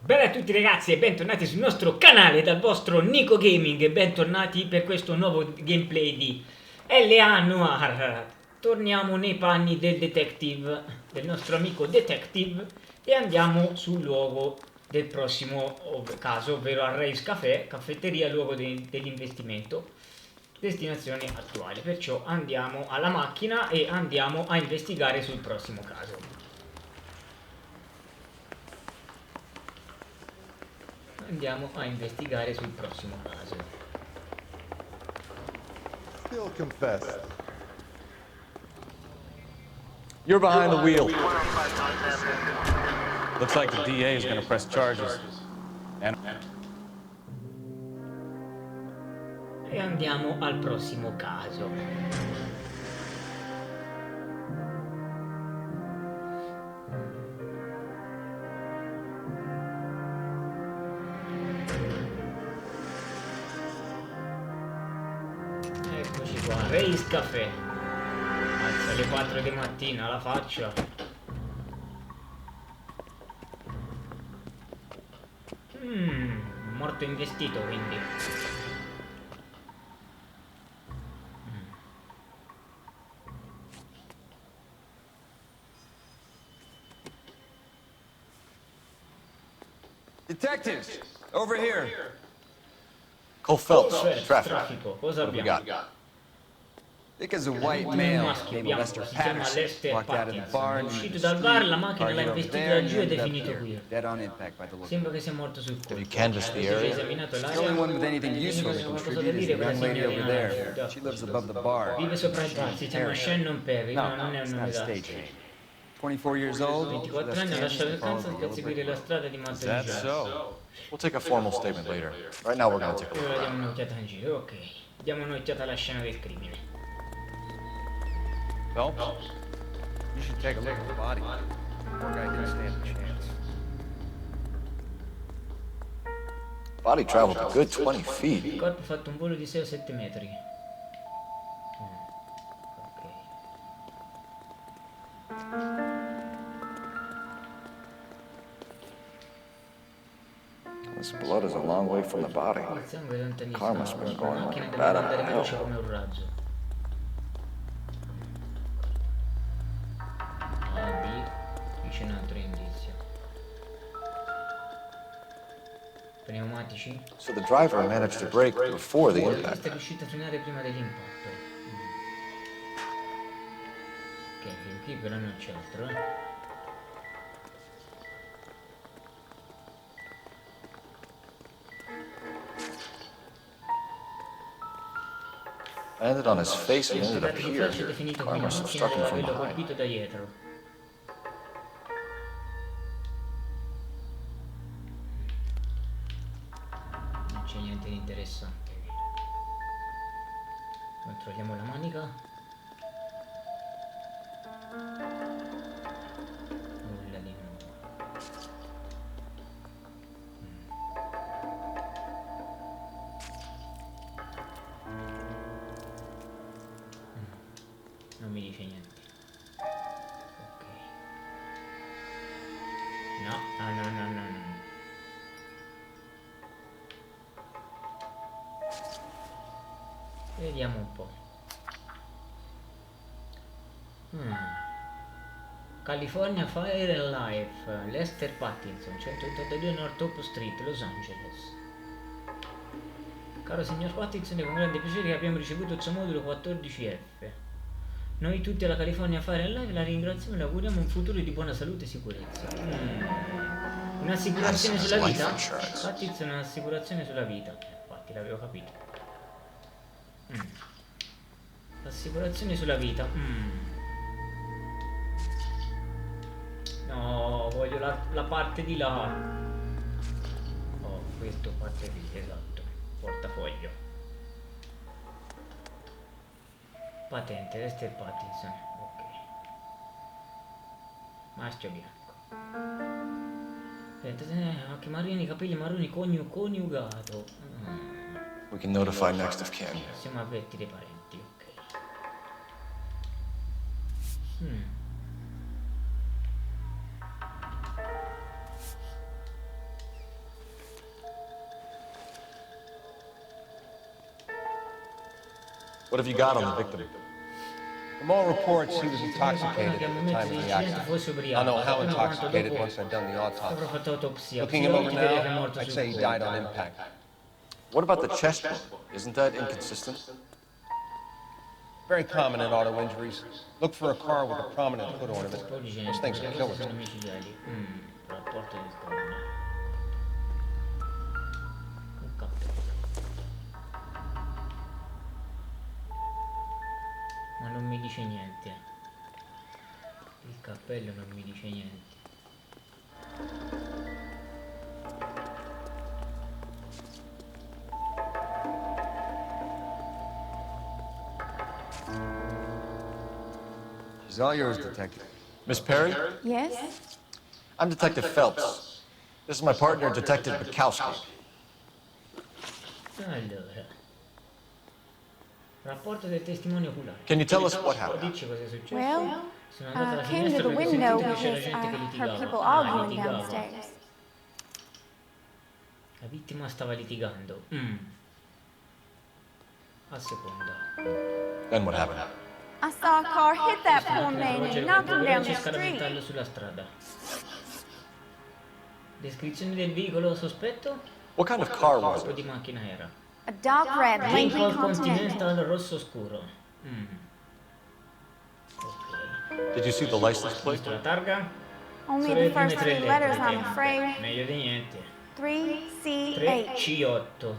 Bella a tutti ragazzi e bentornati sul nostro canale dal vostro Nico Gaming e bentornati per questo nuovo gameplay di LA Noire. Torniamo nei panni del detective, del nostro amico detective, e andiamo sul luogo del prossimo caso, ovvero al Race Café, caffetteria, luogo dell'investimento, destinazione attuale. Perciò andiamo alla macchina e andiamo a investigare sul prossimo caso. Andiamo a investigare sul prossimo caso. Still confess. You're behind the wheel. Looks like the DA is going to press charges. E andiamo al prossimo caso. Eccoci qua, Race Café. Alza alle 4 di mattina, la faccia. Morto investito quindi. Detectives, over here. Cole Phelps, traffic. Traffico, cosa What do we abbiamo? got? Thick as a white Un male maschio named bianco, Lester si chiama Patterson Lester walked out of the Patterson. bar È and uscito the dal bar, la street, macchina l'ha parked over investito there, da giù ed è ended up finito here, qui. dead on impact by the look. Sembra che sia morto sul Have you colpo. canvassed the Avete area? esaminato The l'area? only one with anything useful to Qualcosa da contribute is dire the quella young lady over signorina there. là. She lives above the bar. Vive sopra il bar, si chiama Shannon Perry. No, non è un it's nome not a da stage name. 24 years old, 24 left anni, ha Kansas lasciato to il follow Kansas the per yellow seguire la brick strada di Manda. road. So? We'll take a formal statement later. Right now we're gonna take a Ora look. diamo un'occhiata in giro, ok. Diamo un'occhiata alla scena del crimine. Phelps, you should take a look at the body. Poor guy didn't stand a chance. Body traveled a good 20 Il feet. corpo ha fatto un volo di 6 o 7 metri. Ok. This blood is a long way from the body. Il sangue è lontanissimo. Car must have been La going macchina like deve bat out andare of veloce hell. come un razzo. A, B, qui c'è un altro indizio. Pneumatici? So the driver managed to brake before the Questo impact. è riuscito a frenare prima dell'impatto. Ok, fin qui però non c'è altro, Landed on his face and Il ended up tirato di here. flash è definito Car qui, la must have macchina struck him deve from averlo behind. colpito da dietro. Non c'è niente di interessante. Controlliamo la manica. Nulla di nuovo. Non mi dice niente. Ok. No, no. Vediamo un po'. California Fire and Life, Lester Pattinson, 182 North Hope Street, Los Angeles. Caro signor Pattinson, è con grande piacere che abbiamo ricevuto il suo modulo 14F. Noi tutti alla California Fire and Life la ringraziamo e le auguriamo un futuro di buona salute e sicurezza. Un'assicurazione sulla vita? Pattinson, un'assicurazione sulla vita. Infatti l'avevo capito. Assicurazione sulla vita. No, voglio la parte di là. Oh, questo parte lì, esatto. Portafoglio. Patente, Lester Pattinson. Ok. Maschio bianco. Occhi marroni, capelli marroni, coniugato. We can notify next of kin. Possiamo avvertire i parenti, ok. What have you got on the victim? From all reports, he was intoxicated at the time of the accident. I'll know how intoxicated once I've done the autopsy. Looking him over now, I'd say he died on impact. What about the chest wound? Isn't that inconsistent? Very common in auto injuries. Look for a car with a prominent hood ornament. Those things are killers. Rapporto di corona. Un cappello. Ma non mi dice niente. Il cappello non mi dice niente. She's all yours, Detective. Miss Perry? Yes? I'm Detective Phelps. This is my partner, Detective Bukowski. Allora. Rapporto del testimone oculare. Can you tell us what happened? Dici cosa è successo? Well, Sono andata alla I came to finestra the perché ho window sentito che c'era because gente che I litigava. heard people Ah, arguing litigava. downstairs. La vittima stava litigando. A seconda. Then what happened? I saw a car hit that poor man and knock him down the street. Scaraventarlo sulla strada. Descrizione del veicolo sospetto? What kind of car was Tipo it? di macchina era? A dark red Lincoln Lincoln Continental. Continental rosso scuro. Ok. Did you see the license Ho plate? visto la targa? Only Solo the le prime first tre three letters, lettere. I'm afraid. Meglio di niente. 3C8. 3C8.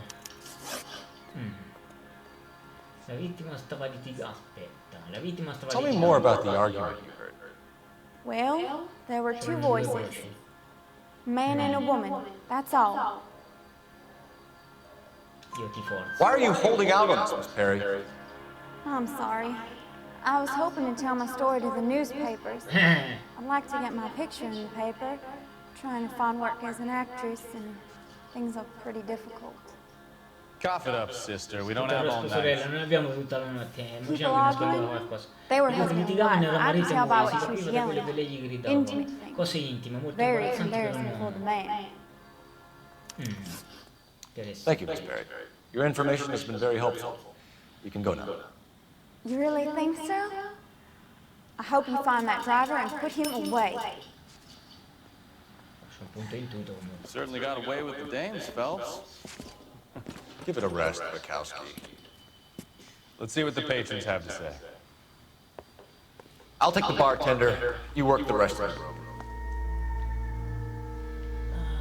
La vittima stava litigando. Aspetta, la vittima stava Tell me litigando. more about the argument you heard. Well, there were two C'erano due voices. voci. A man and a woman. That's all. Io ti forzo. Why are you holding out on us, Miss Perry? I'm sorry. I was hoping to tell my story to the newspapers. I'd like to get my picture in the paper. Trying to find work as an actress, and things are pretty difficult. Cough it up, sister. We don't Tutta have la all sorella, night. non abbiamo tutta la notte. People Diciamo che nascondeva arguing. qualcosa. They were Quello che husband and litigavano wife. era I marito could e tell by moglie, si what she was capiva da quello che yelling. lei gli gridava. Intimate things. Cose intime, molto Very imbarazzanti per embarrassing for un the uomo. man. Interessante. Thank you, Miss Perry. Your information has been very helpful. You can go now. You really think so? I hope you find that driver and put him away. C'è un punto intuito comunque. Certainly got away with the dames, Phelps. Give it a rest, Bukowski. Let's see what the patrons have to say. I'll take the bartender. You work the rest of the room.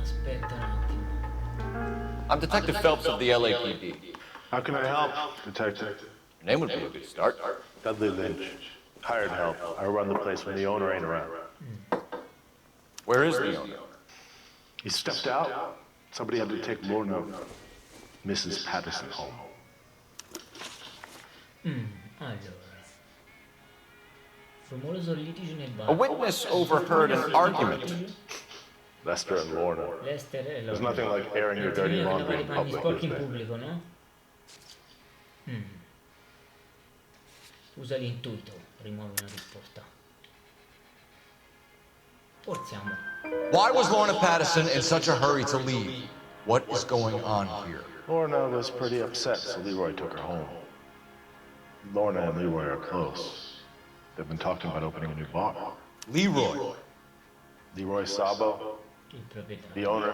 Aspetta un attimo. I'm Detective Phelps of the LAPD. How can I help, Detective? Your name would be a good start. Dudley Lynch. Hired help. I run the place when the owner ain't around. Where is the owner? He stepped out. Somebody had to take Lorna, Mrs. Patterson, home. Allora. Rumoroso litigio nel bar. A witness overheard an argument. Lester and Lorna. Lester e There's nothing like airing your dirty laundry in panni public, sporchi is in there? pubblico, no? Usa l'intuito, rimuove una risposta. Forziamo. Why was Lorna Patterson in such a hurry to leave? What is going on here? Lorna was pretty upset, so Leroy took her home. Lorna and Leroy are close. They've been talking about opening a new bar. Leroy. Leroy Sabo, Il proprietario. the owner.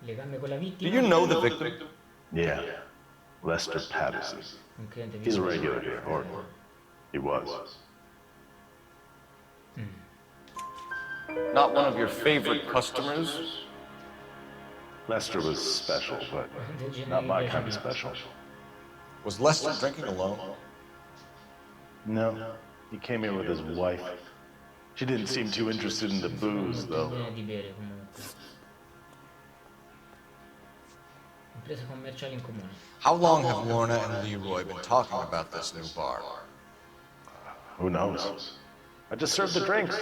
Legame con la Do vittima. you know the victim? Yeah, Lester Patterson. Un cliente He's a vicino. regular here, or he was. Not one of your favorite customers? Lester was special, but not my kind of special. Was Lester drinking alone? No, he came here with his wife. She didn't seem too interested in the booze, though. Di bere comunque. Impresa commerciale in comune. How long have Lorna and Leroy been talking about this new bar? Who knows? I just served the drinks.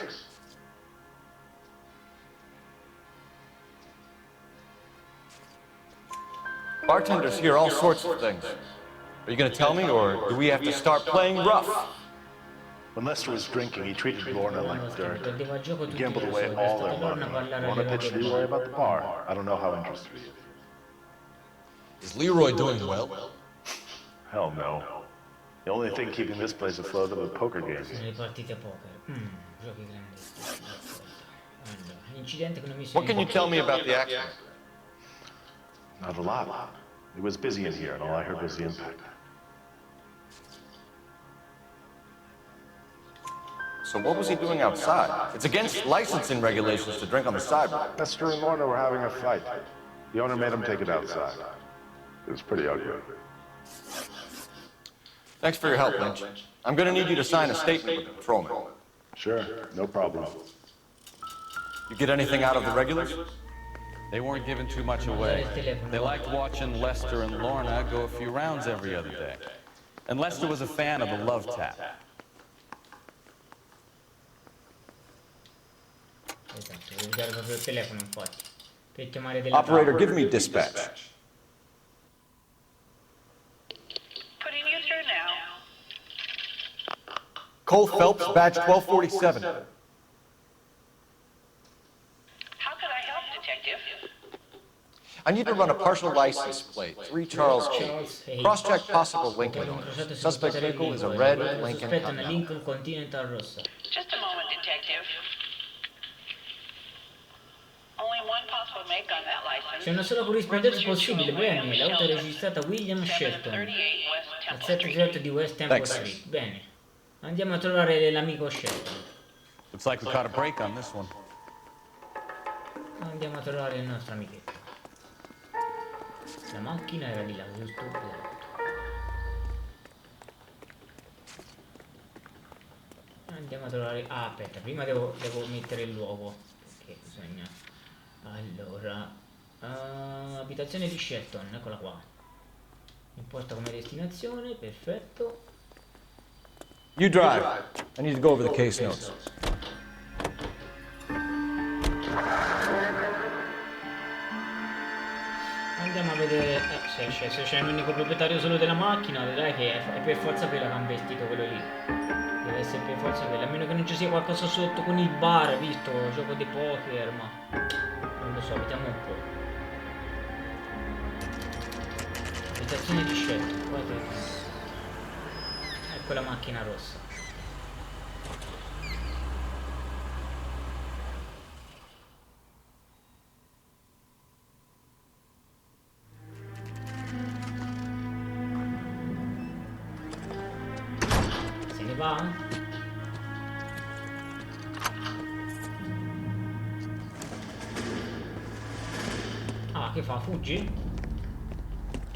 Bartenders hear all sorts of things. Are you going to tell me, or do we have to start playing rough? When Lester was drinking, he treated Lorna like dirt. Perdeva a gioco He tutti gambled i away soldi. È all stata their Lorna a money. parlare Want to alle pitch robe. Leroy about the bar? I don't know how interested he is. Is Leroy doing well? Hell no. The only thing keeping this place afloat are the poker games. Sono le partite poker. Giochi grandissimi. Allora, incidente con una missione. What can you tell me about the accident? Not a lot. It was busy in here, and all I heard was the impact. So what was he doing outside? It's against licensing regulations to drink on the sidewalk. Lester and Lorna were having a fight. The owner made him take it outside. It was pretty ugly. Thanks for your help, Lynch. I'm gonna need you to sign a statement with the patrolman. Sure, no problem. You get anything out of the regulars? They weren't giving too much away. They liked watching Lester and Lorna go a few rounds every other day. And Lester was a fan of the love tap. Esatto, devo usare proprio il telefono infatti. Per chiamare delle Operator, give me dispatch. Putting you through now. Cole Phelps, badge 1247. How could I help, Detective? I need to run a partial license plate, 3 Charles H. Cross-check possible Lincoln owners. Suspect vehicle is a red Lincoln Sospetto una Continental. Lincoln Continental rossa. Just a moment, Detective. Only one possible make on that license. C'è una sola corrispondenza possibile, bene, l'auto è registrata William Shelton, 738 West al Temple 738 Street. di West Temple Thanks. Street. Bene, andiamo a trovare l'amico Shelton. Looks like we caught a break on this one. Andiamo a trovare il nostro amichetto. La macchina era di là, giusto? Andiamo a trovare... Ah, aspetta, prima devo mettere il luogo. Perché bisogna... Allora... abitazione di Shelton, eccola qua. Imposta come destinazione, perfetto. You drive. I need to go over the case notes. Andiamo a vedere se c'è l'unico proprietario solo della macchina, vedrai che è per forza quella che ha investito quello lì. Deve essere per forza quella, a meno che non ci sia qualcosa sotto con il bar, visto, gioco di poker, ma non lo so, vediamo un po'. Abitazione di scelta, ecco la macchina rossa. Se ne va? Ah, che fa? Fuggi?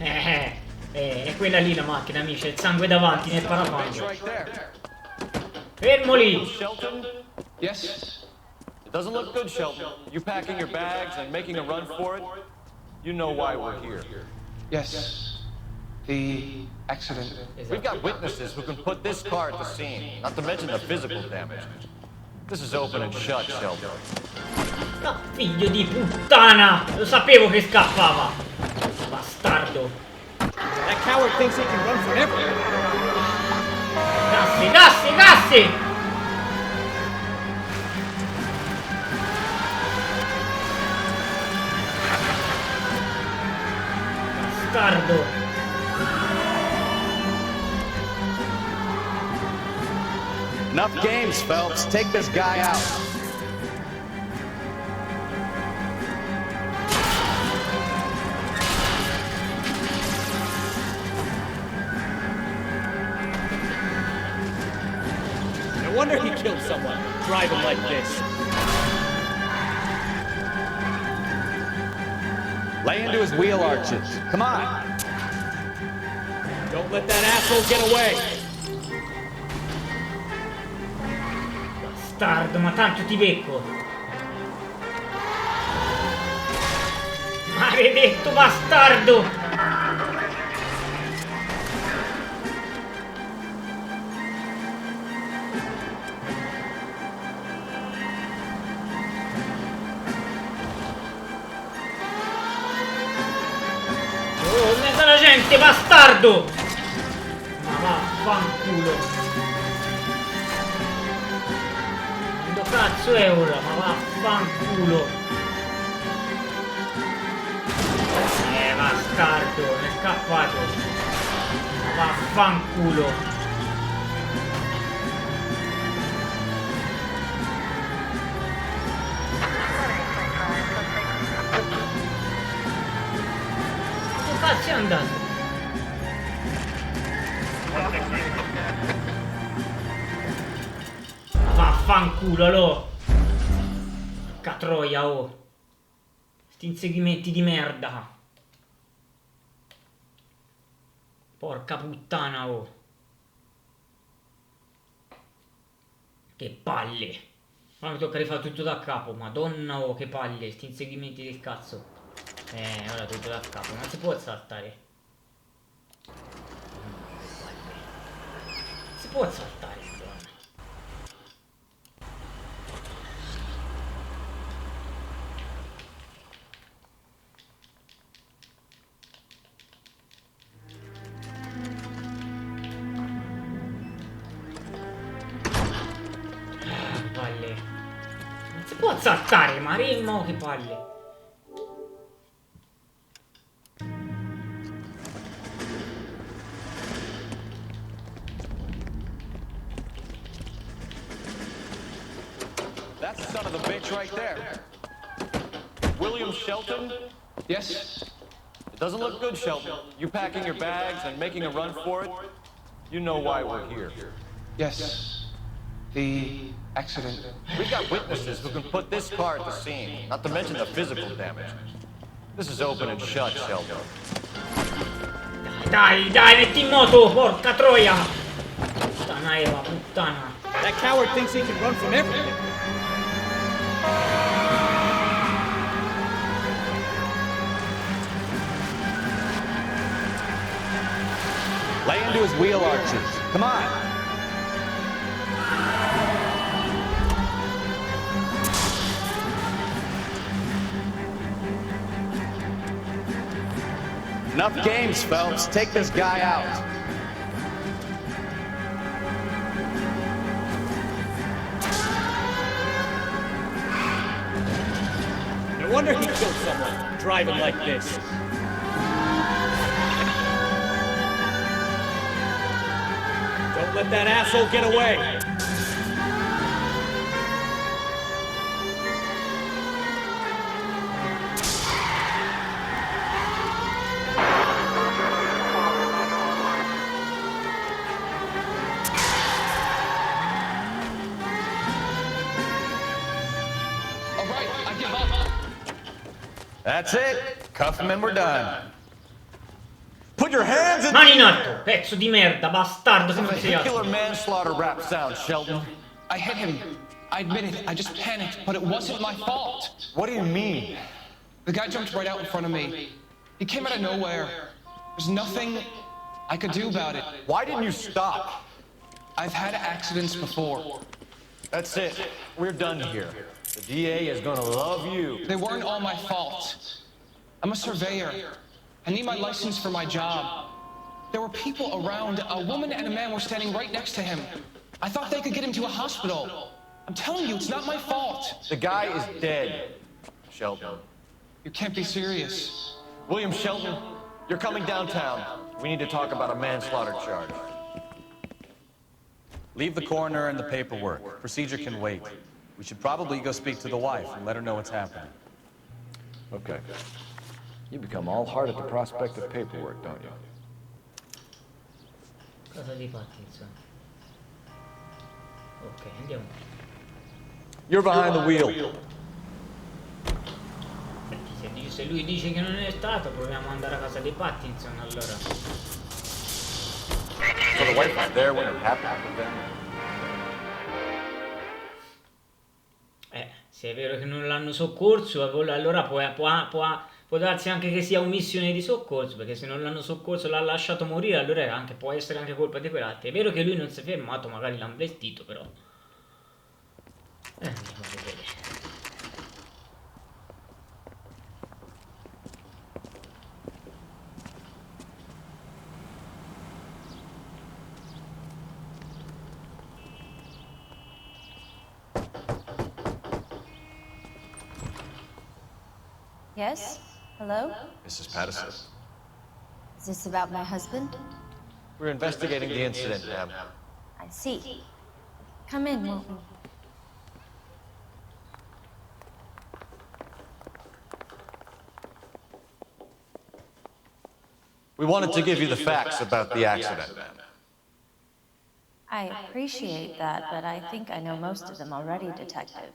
È quella lì la macchina, amici, c'è il sangue davanti nel parafango. Fermo lì! Shelton? Yes? It doesn't look good, Shelton. You packing your bags and making a run for it? You know why we're here. Yes. The accident. We've got witnesses who can put this car at the scene, not to mention the physical damage. This is open and shut, Shelton. No, figlio di puttana! Lo sapevo che scappava! Bastardo! That coward thinks he can run forever. Gassi, gassi, gassi! Bastardo! Enough games, Phelps. Take this guy out. No wonder he killed someone, driving like this. Lay into his wheel arches. Come on. Don't let that asshole get away. Bastardo, ma tanto ti becco! Maledetto bastardo! Oh, in mezzo alla gente, bastardo! Ma vaffanculo! Quanto cazzo è ora? Ma vaffanculo! Bastardo, mi è scappato. Vaffanculo. Che cazzo è andato? Vaffanculo, lo. Catroia, oh. Sti inseguimenti di merda. Porca puttana, oh. Che palle. Ora mi tocca rifare tutto da capo. Madonna, oh, che palle. Sti inseguimenti del cazzo. Ora tutto da capo. Non si può saltare. Si può saltare, madonna. Palle. Non si può saltare, Maremmo, che palle. That's the son of a bitch right there. William Shelton? Yes? It doesn't look good, Shelton. You packing your bags and making a run for it? You know why we're here. Yes. The accident. We've got witnesses who can put this car at the scene, not to mention the physical damage. This is open and shut, Shelton. Dai, metti in moto, porca troia. Puttana Eva, puttana. That coward thinks he can run from everything. Lay into his wheel arches. Come on. Enough games, Phelps. Take this guy out. No wonder he killed someone, driving like this. Don't let that asshole get away. That's it. Cuff him and we're done. Put your hands in... Mani in alto, pezzo di merda, bastardo, se non sei Vehicular alto. manslaughter rap sound, Shelton. I hit him. I admit it. I just panicked, but it wasn't my fault. What do you mean? The guy jumped right out in front of me. He came out of nowhere. There's nothing I could do about it. Why didn't you stop? I've had accidents before. That's it. We're done here. The DA is gonna love you. They weren't all my fault. I'm a surveyor. I need my license for my job. There were people around. A woman and a man were standing right next to him. I thought they could get him to a hospital. I'm telling you, it's not my fault. The guy is dead, Shelton. You can't be serious. William Shelton, you're coming downtown. We need to talk about a manslaughter charge. Leave the coroner and the paperwork. Procedure can wait. We should probably go speak to the wife and let her know what's happening. Okay. You become all heart at the prospect of paperwork, don't you? Casa di Pattinson. Ok, andiamo. You're behind the wheel. Senti, se lui dice che non è stato, proviamo ad andare a casa di Pattinson, allora. So the wife was there when it happened with them? Se è vero che non l'hanno soccorso, allora può darsi anche che sia omissione di soccorso, perché se non l'hanno soccorso l'ha lasciato morire, allora può essere anche colpa di quell'altro. È vero che lui non si è fermato, magari l'ha investito, però. Andiamo a vedere. Yes? Hello? Mrs. Patterson. Is this about my husband? We're investigating the incident, ma'am. I see. Come in, won't you? We wanted to give you the facts about the accident, ma'am. I appreciate that, but I think I know most of them already, Detective.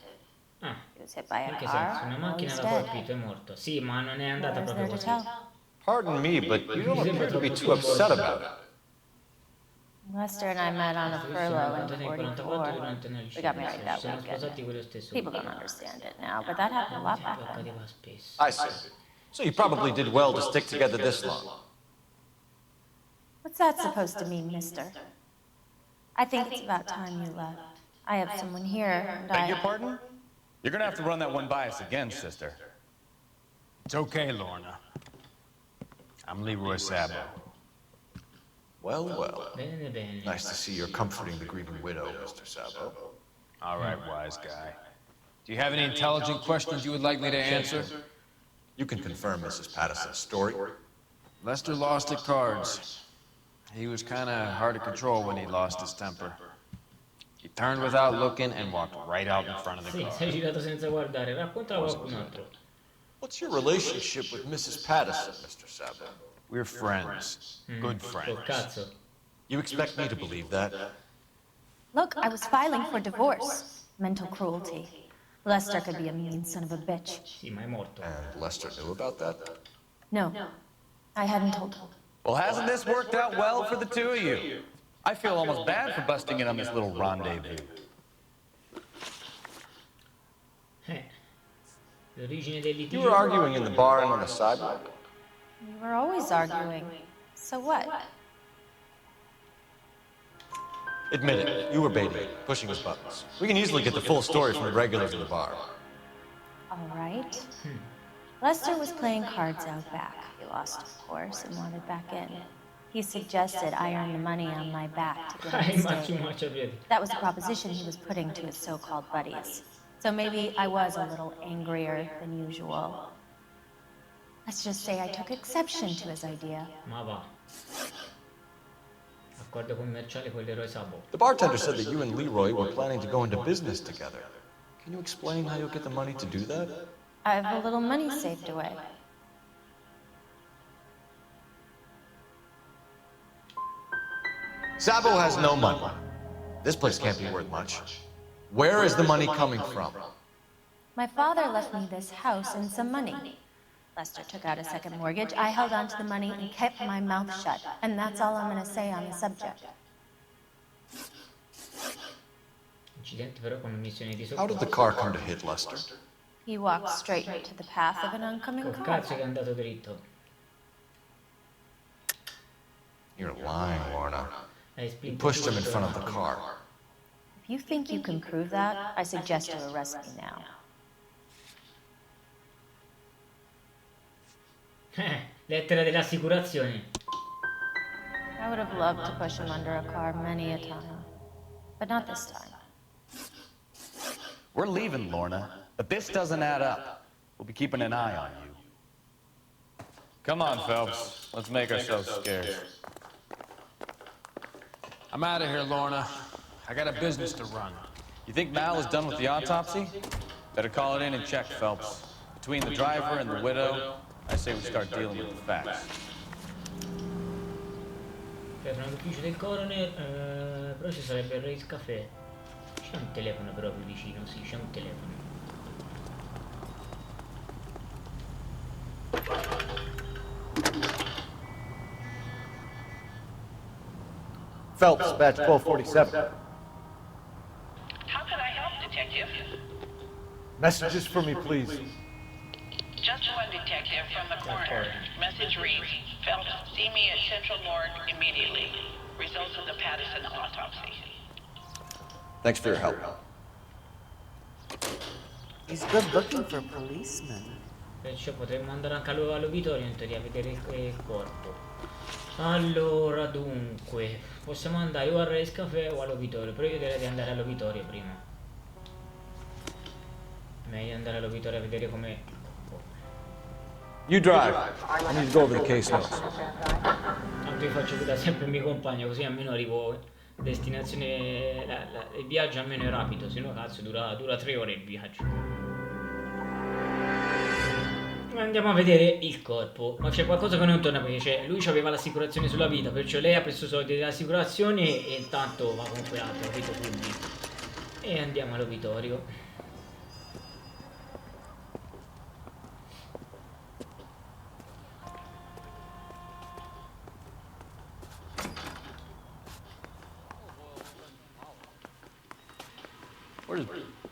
Ah, He was hit by in a che car, senso? Una now macchina he's l'ha dead. colpito, è morto. Sì, ma non è andata What is proprio there to così. tell? Pardon me, but you don't appear to be too upset about it. Lester and I met on a furlough in 44. durante una We got ricerca. married Si that sono weekend. sposati quello stesso People don't weekend. understand it now, but that happened a lot back then. Accadeva spesso. I see. So you probably did well to stick together this long. What's that supposed to mean, mister? I think it's about time you left. I have someone here, and Beg your pardon? You're gonna have to run that one by us again, sister. It's okay, Lorna. I'm Leroy Sabo. Well, well. Bene, bene. Nice to see you're comforting the grieving widow, Mr. Sabo. All right, wise guy. Do you have any intelligent questions you would like me to answer? You can confirm Mrs. Patterson's story. Lester lost at cards. He was kind of hard to control when he lost his temper. He turned without looking and walked right out in front of the Sì, car. sei girato senza guardare. Raccontala a qualcun altro. What's your relationship with Mrs. Patterson, Mr. Sabo? We're friends. Good Col friends. cazzo. You expect me to believe that? look, I was filing for divorce. Mental cruelty. Lester could be a mean son of a bitch. Sì, ma è morto. And Lester knew about that? No, I hadn't told him. Well, hasn't this worked out well for the two of you? I feel almost bad for busting in on this little rendezvous. L'origine del litigio. You were arguing in the bar and on the sidewalk? We were always arguing. So what? Admit it, you were baiting, pushing his buttons. We can easily get the full story from the regulars in the bar. All right. Lester was playing cards out back. He lost, of course, and wanted back in. He suggested I earn the money on my back to get him to stay. That was the proposition he was putting to his so-called buddies. So maybe I was a little angrier than usual. Let's just say I took exception to his idea. Ma va. Accordo commerciale con l'eroe Sabo. The bartender said that you and Leroy were planning to go into business together. Can you explain how you'll get the money to do that? I have a little money saved away. Sabo has no money. This place can't be worth much. Where is the money coming from? My father left me this house and some money. Lester took out a second mortgage. I held on to the money and kept my mouth shut. And that's all I'm going to say on the subject. Incidente però con missione di How did the car come to hit Lester? He walked straight into the path of an oncoming Col car. cazzo che è andato dritto. You're lying, Lorna. Hai You spinto pushed him in tutto. front of the car. If you think you can prove that, I suggest you arrest me now. Lettera dell'assicurazione. I would have loved to push him under a car many a time. But not this time. We're leaving, Lorna, but this doesn't add up. We'll be keeping an eye on you. Come on, Phelps. Let's make ourselves scarce. I'm out of here, Lorna. I got a business to run. You think Mal is done with the autopsy? Better call it in and check, Phelps. Between the driver and the widow, I say we start dealing with the facts. Telefono all'ufficio del coroner, però ci sarebbe il Race Café. C'è un telefono proprio vicino, sì, c'è un telefono. Phelps, badge 1247. How can I help, Detective? Messages for me, please. Just one detective from the coroner. Message reads, Phelps, see me at Central Morgue immediately. Results of the Patterson autopsy. Thanks for your help. He's good looking for a policeman. Perciò potremmo andare anche all'obitorio in teoria a vedere il corpo. Allora, dunque, possiamo andare o al Race Café o all'obitorio, però io direi di andare all'obitorio prima. Meglio andare all'obitorio a vedere come... You drive. I need to go over the case notes. Tanto io faccio guidare sempre il mio compagno, così almeno arrivo destinazione. Il viaggio almeno è rapido, se no cazzo dura 3 ore il viaggio. Andiamo a vedere il corpo, ma c'è qualcosa che non torna perché lui aveva l'assicurazione sulla vita, perciò lei ha preso soldi dell'assicurazione e intanto va con quell'altro, capito? Quindi. E andiamo all'obitorio.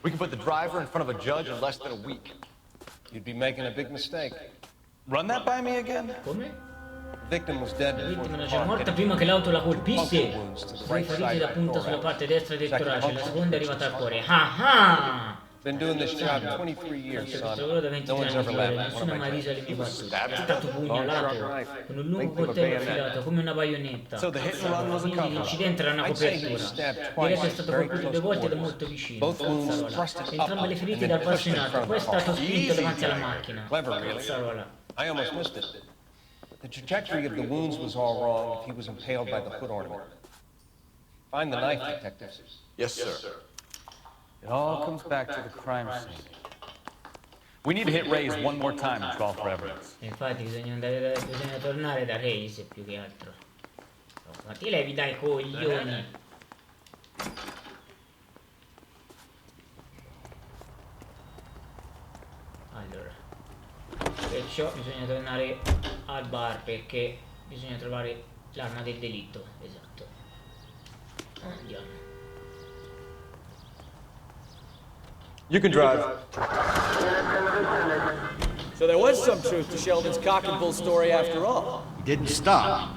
We can put the driver in front of a judge in less than a week. You'd be making a big mistake. Run that by me again? Come? The victim was dead La before vittima the era car morta hit prima che l'auto la colpisse. right Due ferite side da right punta sulla thorax. parte destra del Second torace, la puncture seconda è wound arrivata al to the cuore. Ah ah! Been doing this job 23 years, Questo son. lavoro da No 23 one's anni ever fa, laughed at one nessuno of ha mai my riso alle jokes. mie battute. È stato pugnalato con un lungo coltello affilato come una baionetta. So the hit and run was a Quindi cover-up. l'incidente era una I'd say he copertura. was stabbed Direi twice, che è stato very colpito close 2 volte da quarters. molto vicino. Both wounds Cazzarola. thrusted Entrambe le up ferite and dal then passo in pushed in alto. front of Poi è the car. stato spinto Easy, davanti alla Jack. macchina. Clever, really. Cazzarola. I almost missed it. The trajectory of the wounds was all wrong if he was impaled by the hood ornament. Find the knife, detectives. Yes, sir. It all comes back to the crime scene. We need to hit Ray's one more time and call for evidence. Infatti bisogna tornare da Race più che altro. No, ma ti levi dai coglioni. Allora, perciò bisogna tornare al bar perché bisogna trovare l'arma del delitto. Esatto. Andiamo. You can drive. So there was some truth to Sheldon's cock and bull story after all. He didn't stop.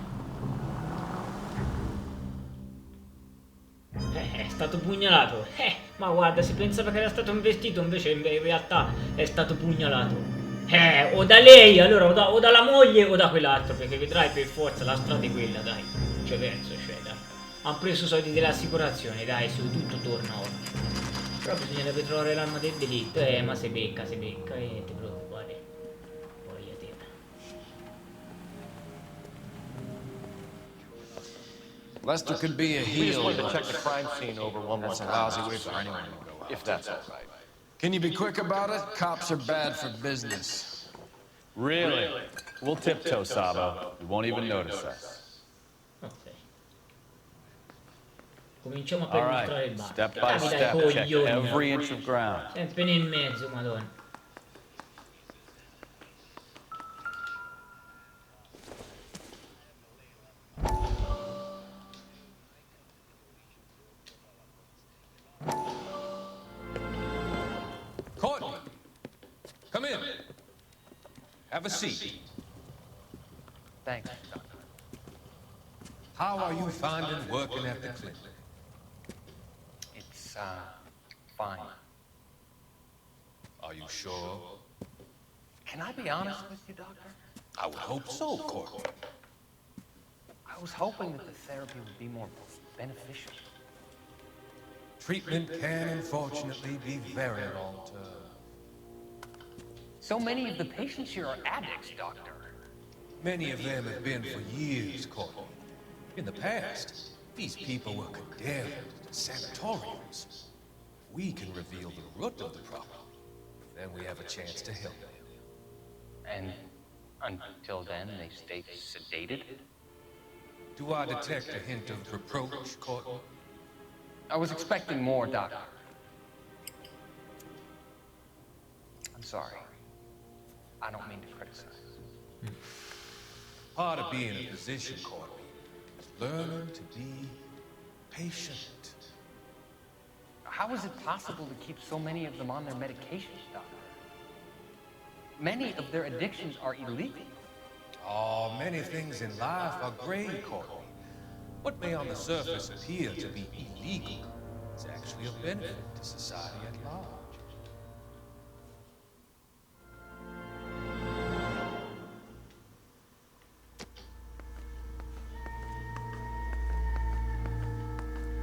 È stato pugnalato. Ma guarda, si pensava che era stato investito, invece in realtà è stato pugnalato. O da lei, allora, o dalla moglie o da quell'altro, perché vedrai per forza la strada è quella, dai. Non c'è verso, cioè, dai. Hanno preso soldi dell'assicurazione, dai, su tutto torna ora. Però bisognerebbe trovare l'arma del delitto, ma se becca, e ti preoccupare. Voglia te. Lester could be a We just heel. wanted to check the crime scene over one more That's a time. lousy way for anyone to go out. If that's all right. Can you be quick about it? Cops are bad for business. Really? We'll tiptoe, Sabo. You won't even notice us. Ok. Cominciamo a All perlustrare il right, bar. step by Davi dai step, check coglioni. every inch of ground. Sempre nel mezzo, madonna. Courtney, come in. Have a seat. Thanks. How are you finding working at the clinic? It's, fine. Are you sure? Can I be honest with you, Doctor? I would hope so, Courtney. I was hoping that the therapy would be more beneficial. Treatment can, unfortunately, be very long-term. So many of the patients here are addicts, Doctor. Many of them have been for years, Courtney. In the past, these people were condemned to sanatoriums. We can reveal the root of the problem. Then we have a chance to help them. And until then, they stay sedated? Do I detect a hint of reproach, Courtney? I was expecting more, Doctor. I'm sorry. I don't mean to criticize. Part of being a physician, Courtney, is learning to be patient. How is it possible to keep so many of them on their medications, Doctor? Many of their addictions are illegal. Oh, many things in life are gray, Courtney. What may on the surface appear to be illegal is actually a benefit to society at large.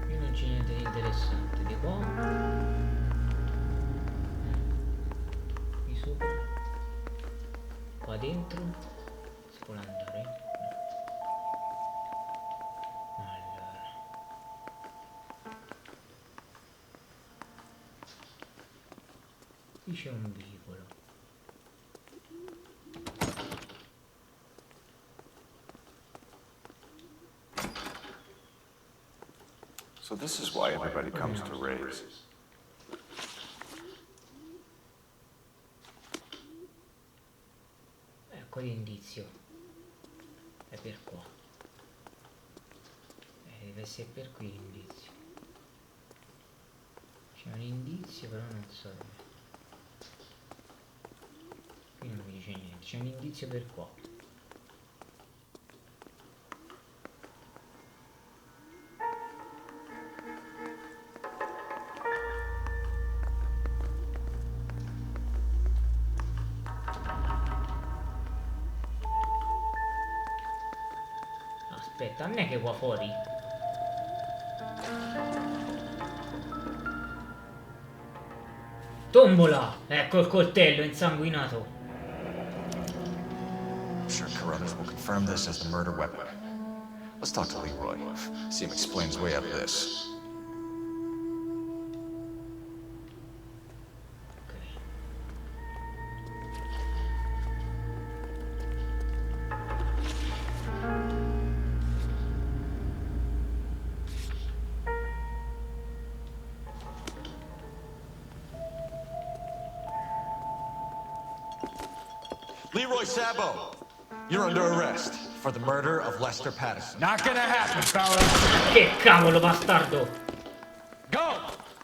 Qui non c'è niente di interessante. Di qua. Qui sopra. qua dentro. Si può andare? No. Allora. Qui c'è un vicolo. So this is why everybody comes to raise. Ecco l'indizio. È per qua. Deve essere per qui l'indizio. C'è un indizio però non so dove. Qui non mi dice niente. C'è un indizio per qua. Aspetta, non è che qua fuori? Tombola! Ecco il coltello insanguinato. I'm sure Coronas will confirm this as the murder weapon. Let's talk to Leroy. See him explain his way out of this. Leroy Sabo, you're under arrest for the murder of Lester Patterson. Not gonna happen, fellas. Che cavolo, bastardo! Go!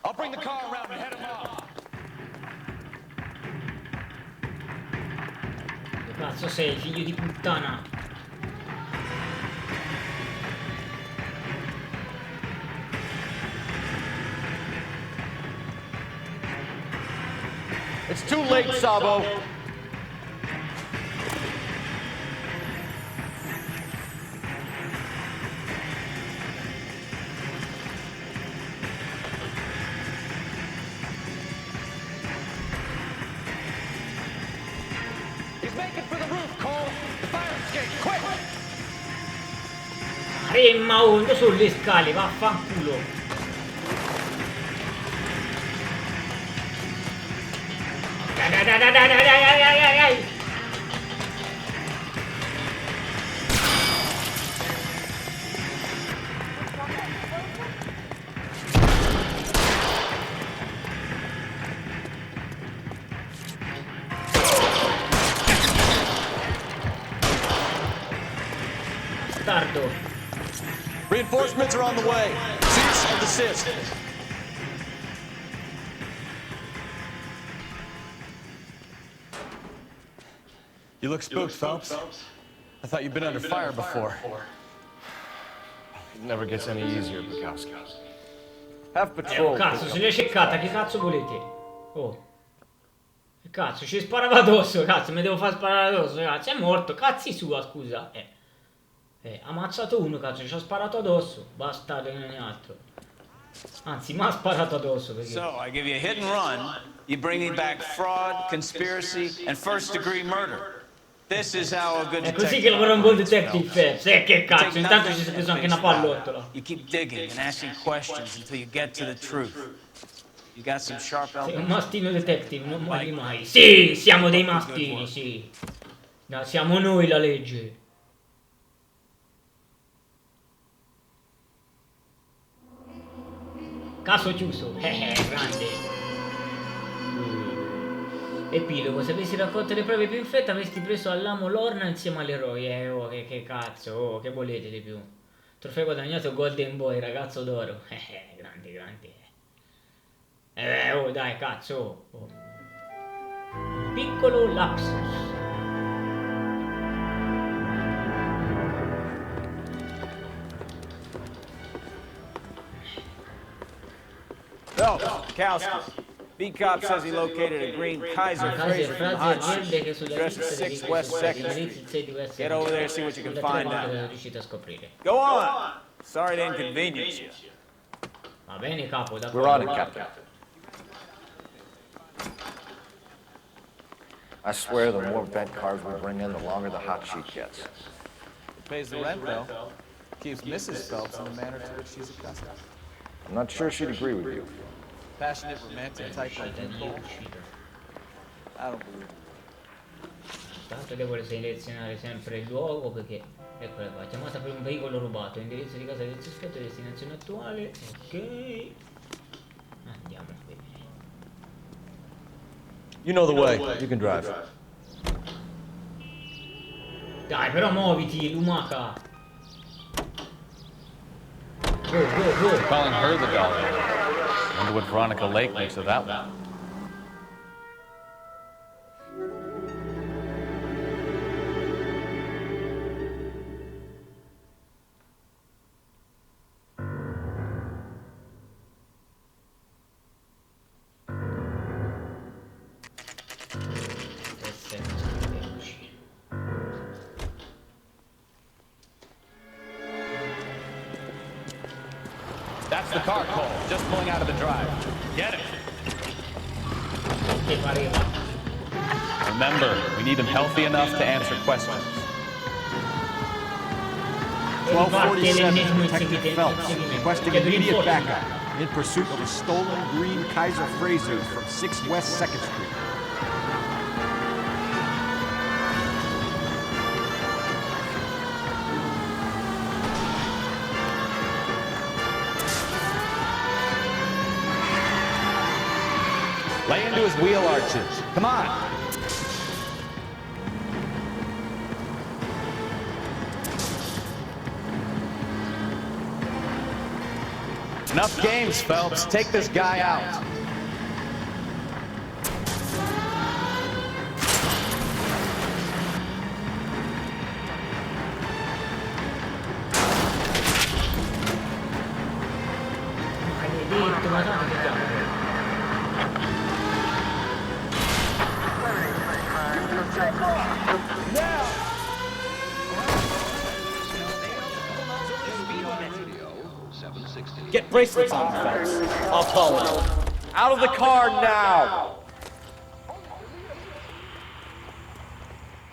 I'll bring the car around and head him off. Che cazzo sei, figlio di puttana? It's too late, Sabo. He's making for the roof, Cole. The fire escape, quick! Ma io sulle scale, vaffanculo! Dai. Bastardo. Reinforcements are on the way. Cease and desist. You look spooked, Phelps. I thought you'd been under fire before. It never gets any easier, Bukowski. Have patrol. Cazzo, se l'è ceccata, che cazzo volete? Oh. Che cazzo, ci sparava addosso, cazzo, mi devo far sparare addosso, cazzo, è morto, cazzi sua, scusa. Ha ammazzato uno, cazzo, ci ha sparato addosso, bastardo che non è altro. Anzi, mi ha sparato addosso perché... So, I give you a hit and run, you bring me back fraud, conspiracy, and first-degree murder. This is how a good È così che lavora un buon detective, Phelps. Che cazzo, intanto ci si è preso anche una pallottola. You keep digging and asking questions until you get to the truth. You got some sharp elbows. Sei un mastino detective, non muori mai. Sì, siamo dei mastini, sì. No, siamo noi la legge. Caso chiuso. Grande. Epilogo, se avessi raccolto le prove più in fretta avresti preso all'amo Lorna insieme all'eroe. Oh, che cazzo, oh, che volete di più? Trofeo guadagnato Golden Boy, ragazzo d'oro. Grandi. Oh, dai, cazzo. Oh. Un piccolo lapsus. Kowski. B-Cop says he located a green Kaiser Fraser from Hot Street. Address is 6 West 2nd Street. Get over there and see what you can find out. Go on! Sorry to inconvenience you. Va bene, capo, We're on it, Captain. I swear the more bent cars we bring in, the longer the hot sheet gets. It pays the rent, though. Keeps Mrs. Phelps in the manner to which she's accustomed. I'm not sure she'd agree with you. Passionate, romantic type like Nicole. I don't believe it. Tanto devo selezionare sempre il luogo perché eccola qua, chiamata per un veicolo rubato, indirizzo di casa del sospetto, destinazione attuale, ok. Andiamo qui. You know the way, you can drive. Dai, però muoviti, lumaca. Go, go, go. Calling her the Dahlia. Wonder what Veronica Lake makes of that one. That's the car, Cole. Just pulling out of the drive. Get it. Remember, we need him healthy enough to answer questions. 1247, Detective Phelps, requesting immediate backup in pursuit of a stolen green Kaiser Frazer from 6 West 2nd Street. Lay into his wheel arches. Come on. Enough games, Phelps. Take this guy out. Get bracelets on, Phelps. I'll call it. Out of the car now!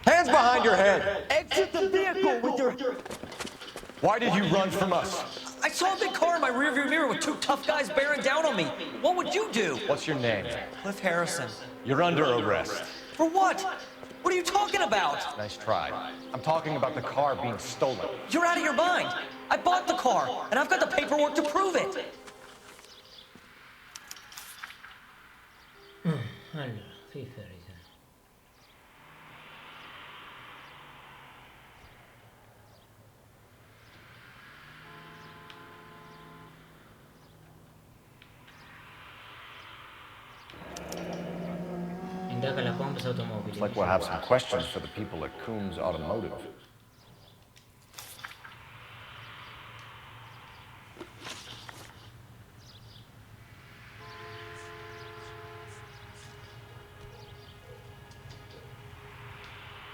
Hands behind your head! Exit the vehicle with your... Why did you run from us? I saw a big car in my rearview mirror with 2 tough guys bearing down on me. What would you do? What's your name? Cliff Harrison. You're under arrest. For what? What are you talking about? Nice try. I'm talking about the car being stolen. You're out of your mind. I bought the car, and I've got the paperwork to prove it. Allora, FIFA Reason. Indaga la Compass Automobili. Looks like we'll have some questions for the people at Coombs Automotive.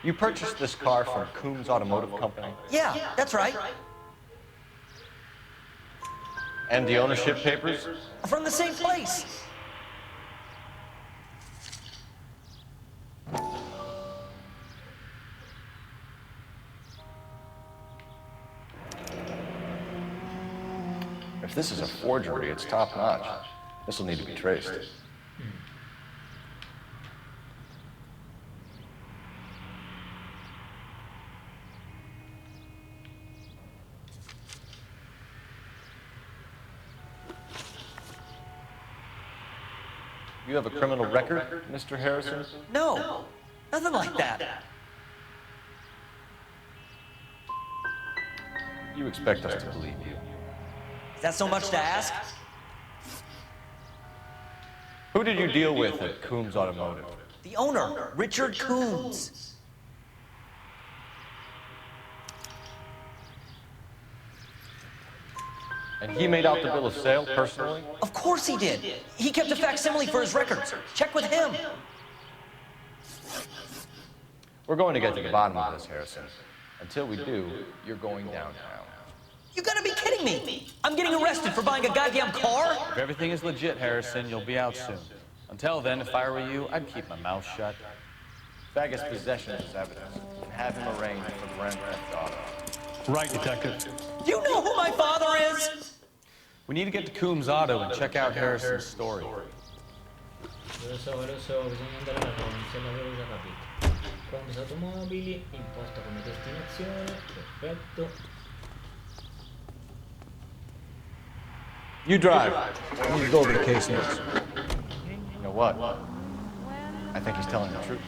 You purchased this car from Coombs Automotive Company? Yeah, that's right. And the ownership papers? From the same place. If this is a forgery, it's top-notch. This will need to be traced. You have a criminal record, Mr. Harrison? No, nothing like that. You expect us to believe you. Is that so much to ask? Who did you deal with at Coombs Automotive? The owner, Richard Coombs. And he made out the bill of sale personally? Of course he did. He kept a facsimile for his records. Check with him. We're going to get to the bottom of this, Harrison. Until we do, you're going downtown. You gotta be kidding me! I'm getting arrested for buying a goddamn car? If everything is legit, Harrison, you'll be out soon. Until then, if I were you, I'd keep my mouth shut. Faggot's possession is evidence. And have him arraigned for grand theft auto. Right, Detective. Do you know who my father is? We need to get to Coombs Auto and check out Harrison's story. Lo so, bisogna andare alla Combs, l'avevo già capito. Combs Automobili, imposta come destinazione, perfetto. You drive. I need to go over the case notes. You know what? I think he's telling the truth.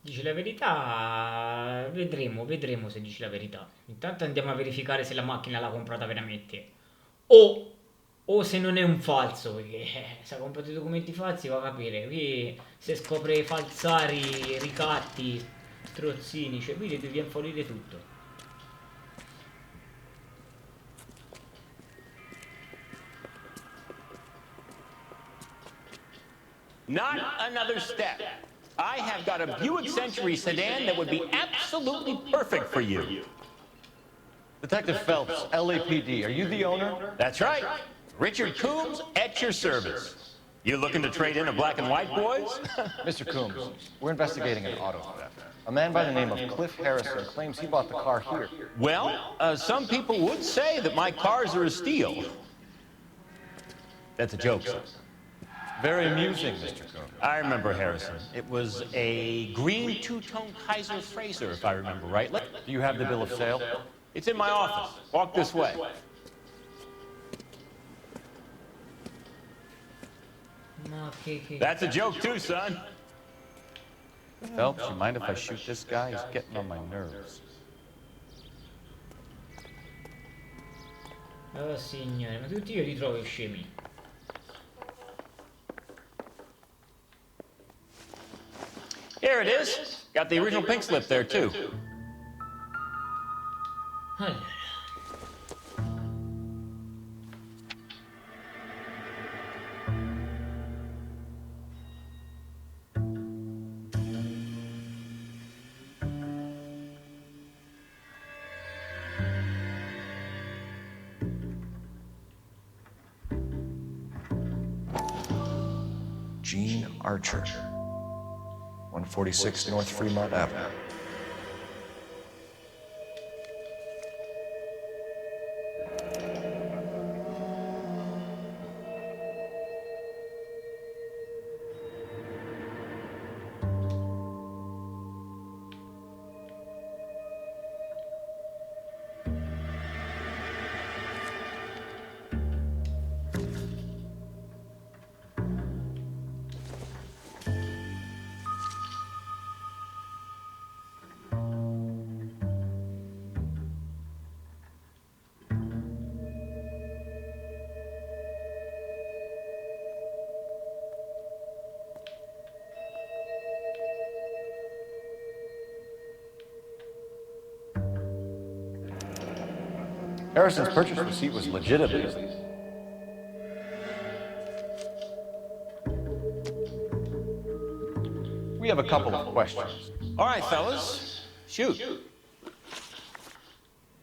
Dici la verità? Vedremo se dici la verità. Intanto andiamo a verificare se la macchina l'ha comprata veramente. O se non è un falso, perché se ha comprato i documenti falsi va a capire. Qui se scopre falsari, ricatti, strozzini, cioè qui devi fuori tutto. Not another step. I have got a Buick Century sedan that would be absolutely perfect for you. Detective Phelps, LAPD, are you the owner? That's right. Richard Coombs at your service. You looking to trade in a black and white, boys? Mr. Coombs, we're investigating an auto theft. A man by the name of Cliff Harrison claims he bought the car here. Well, some people would say that my cars are a steal. That's a joke, sir. Very amusing, Mr. Coombs. I remember Harrison. It was a green two-tone Kaiser Frazer, if I remember right. Do you have the bill of sale? It's in my office. Walk this way. That's a joke too, son. Phelps, you mind if I shoot this guy? He's getting on my nerves. Oh signore, ma tutti io li trovo scemi. Here it is. Got the original pink slip there, too. Allora. Gene Archer. 146 North Fremont Avenue. Harrison's purchase receipt was legitimate. We have a couple of questions. All right, fellas. Shoot.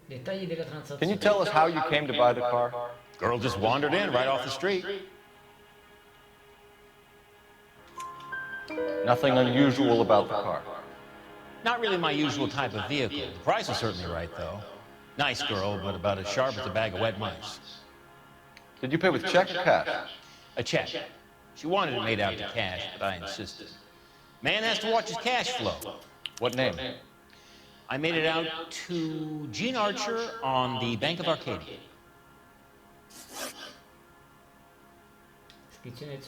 Dettagli della transazione. Can you tell us how you came to buy the car? Girl just wandered in right off the street. Nothing unusual about the car. Not really my usual type of vehicle. The price is certainly right, though. Nice girl, but about as sharp as a bag of wet mice. Did you pay with check or cash? A check. She wanted it made out to cash, but I insisted. Man has to watch his cash flow. What name? I made it out to Gene Archer on the Bank of Arcadia.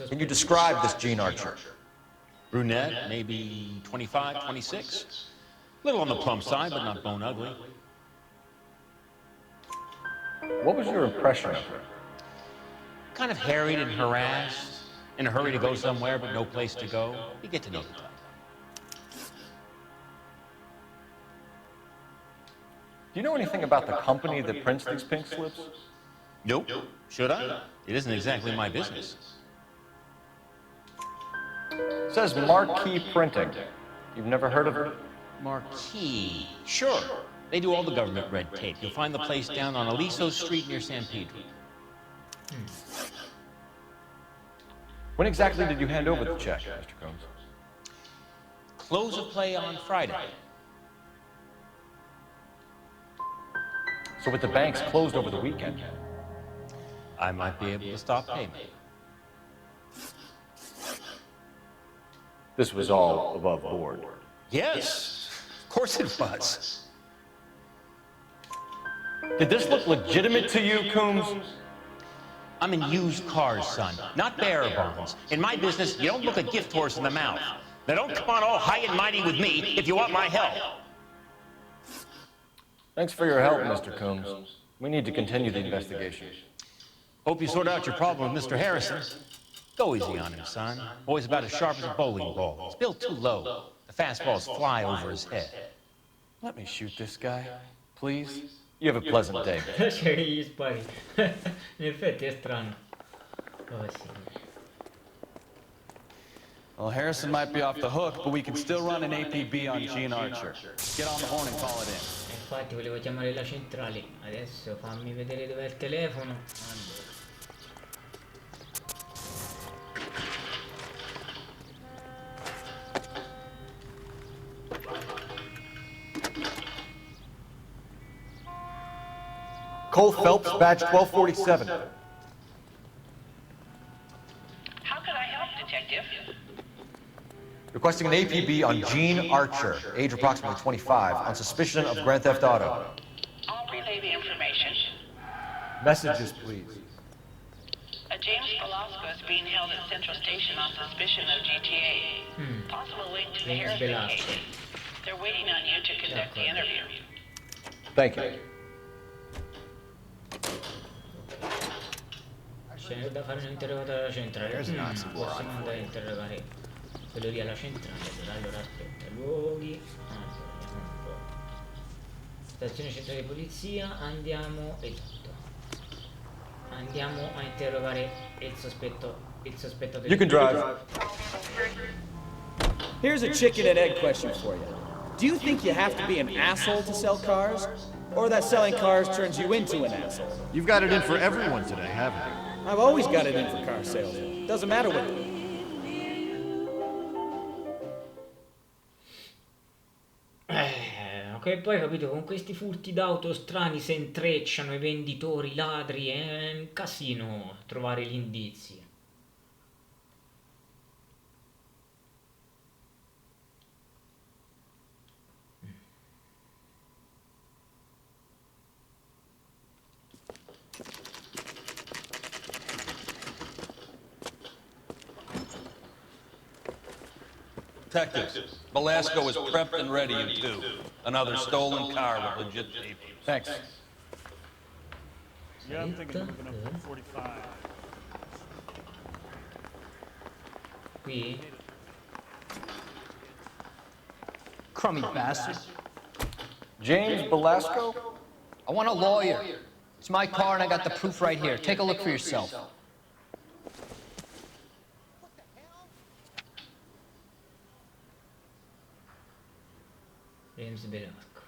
Can you describe this Gene Archer? Brunette, maybe 25, 26. Little on the plump side, but not bone ugly. What was your impression of her? Kind of harried and harassed, in a hurry to go somewhere, but no place to go. You get to know the type. Do you know anything about the company that prints these pink slips? Nope. Should I? It isn't exactly my business. It says Marquee Printing. You've never heard of it? Marquee. Sure. They do all the government red tape. You'll find the place down on Aliso Street near San Pedro. When exactly did you hand over the check, Mr. Combs? Close of play on Friday. So with the banks closed over the weekend, I might be able to stop payment. this was all above board. Yes, of course it was. Did this look legitimate to you, Combs? I'm in used cars, son, not bearer bonds. In my business, you don't look a gift horse in the mouth. Now don't come on all high and mighty with me if you want my help. Thanks for your help, Mr. Combs. We need to continue the investigation. Hope you sort out your problem with Mr. Harrison. Go easy on him, son. Boy's about as sharp as a bowling ball. He's built too low. The fastballs fly over his head. Let me shoot this guy, please. You have a pleasant day. Lascia che gli spari. In effetti è strano. Oh, sì. Well, Harrison might be off the hook, but we can still run an APB on Gene Archer. Get on the horn and call it in. Infatti volevo chiamare la centrale. Adesso fammi vedere dov'è il telefono. Allora. Cole Phelps, badge 1247. How could I help, Detective? Requesting an APB on Gene Archer, age approximately 25, on suspicion of Grand Theft Auto. I'll relay the information. Messages, please. A James Velasco is being held at Central Station on suspicion of GTA. Possible link to the Harrison case. They're waiting on you to conduct the interview. Thank you. C'è da fare un interrogatorio alla centrale. Possiamo andare a interrogare quello lì alla centrale. Allora aspetta, luoghi. Allora, vediamo un po'. Stazione centrale di polizia, andiamo. Esatto. Andiamo a interrogare il sospetto You can drive. Here's a chicken and egg question for you. Do you think you have to be an asshole to sell cars? Or that selling cars turns you into an asshole? You've got it in for everyone today, haven't you? I've always got it in for car sales. Doesn't matter what. Ok, poi capito, con questi furti d'auto strani se intrecciano i venditori, i ladri, è un casino trovare gli indizi. Detectives, Velasco is prepped and ready in 2. Another stolen car with legit papers. Thanks. Yeah, I'm thinking moving up to 45. Qui? Crummy bastard. James Velasco? I want a lawyer. It's my car and I got the proof right here. Take a look for yourself. James Velasco.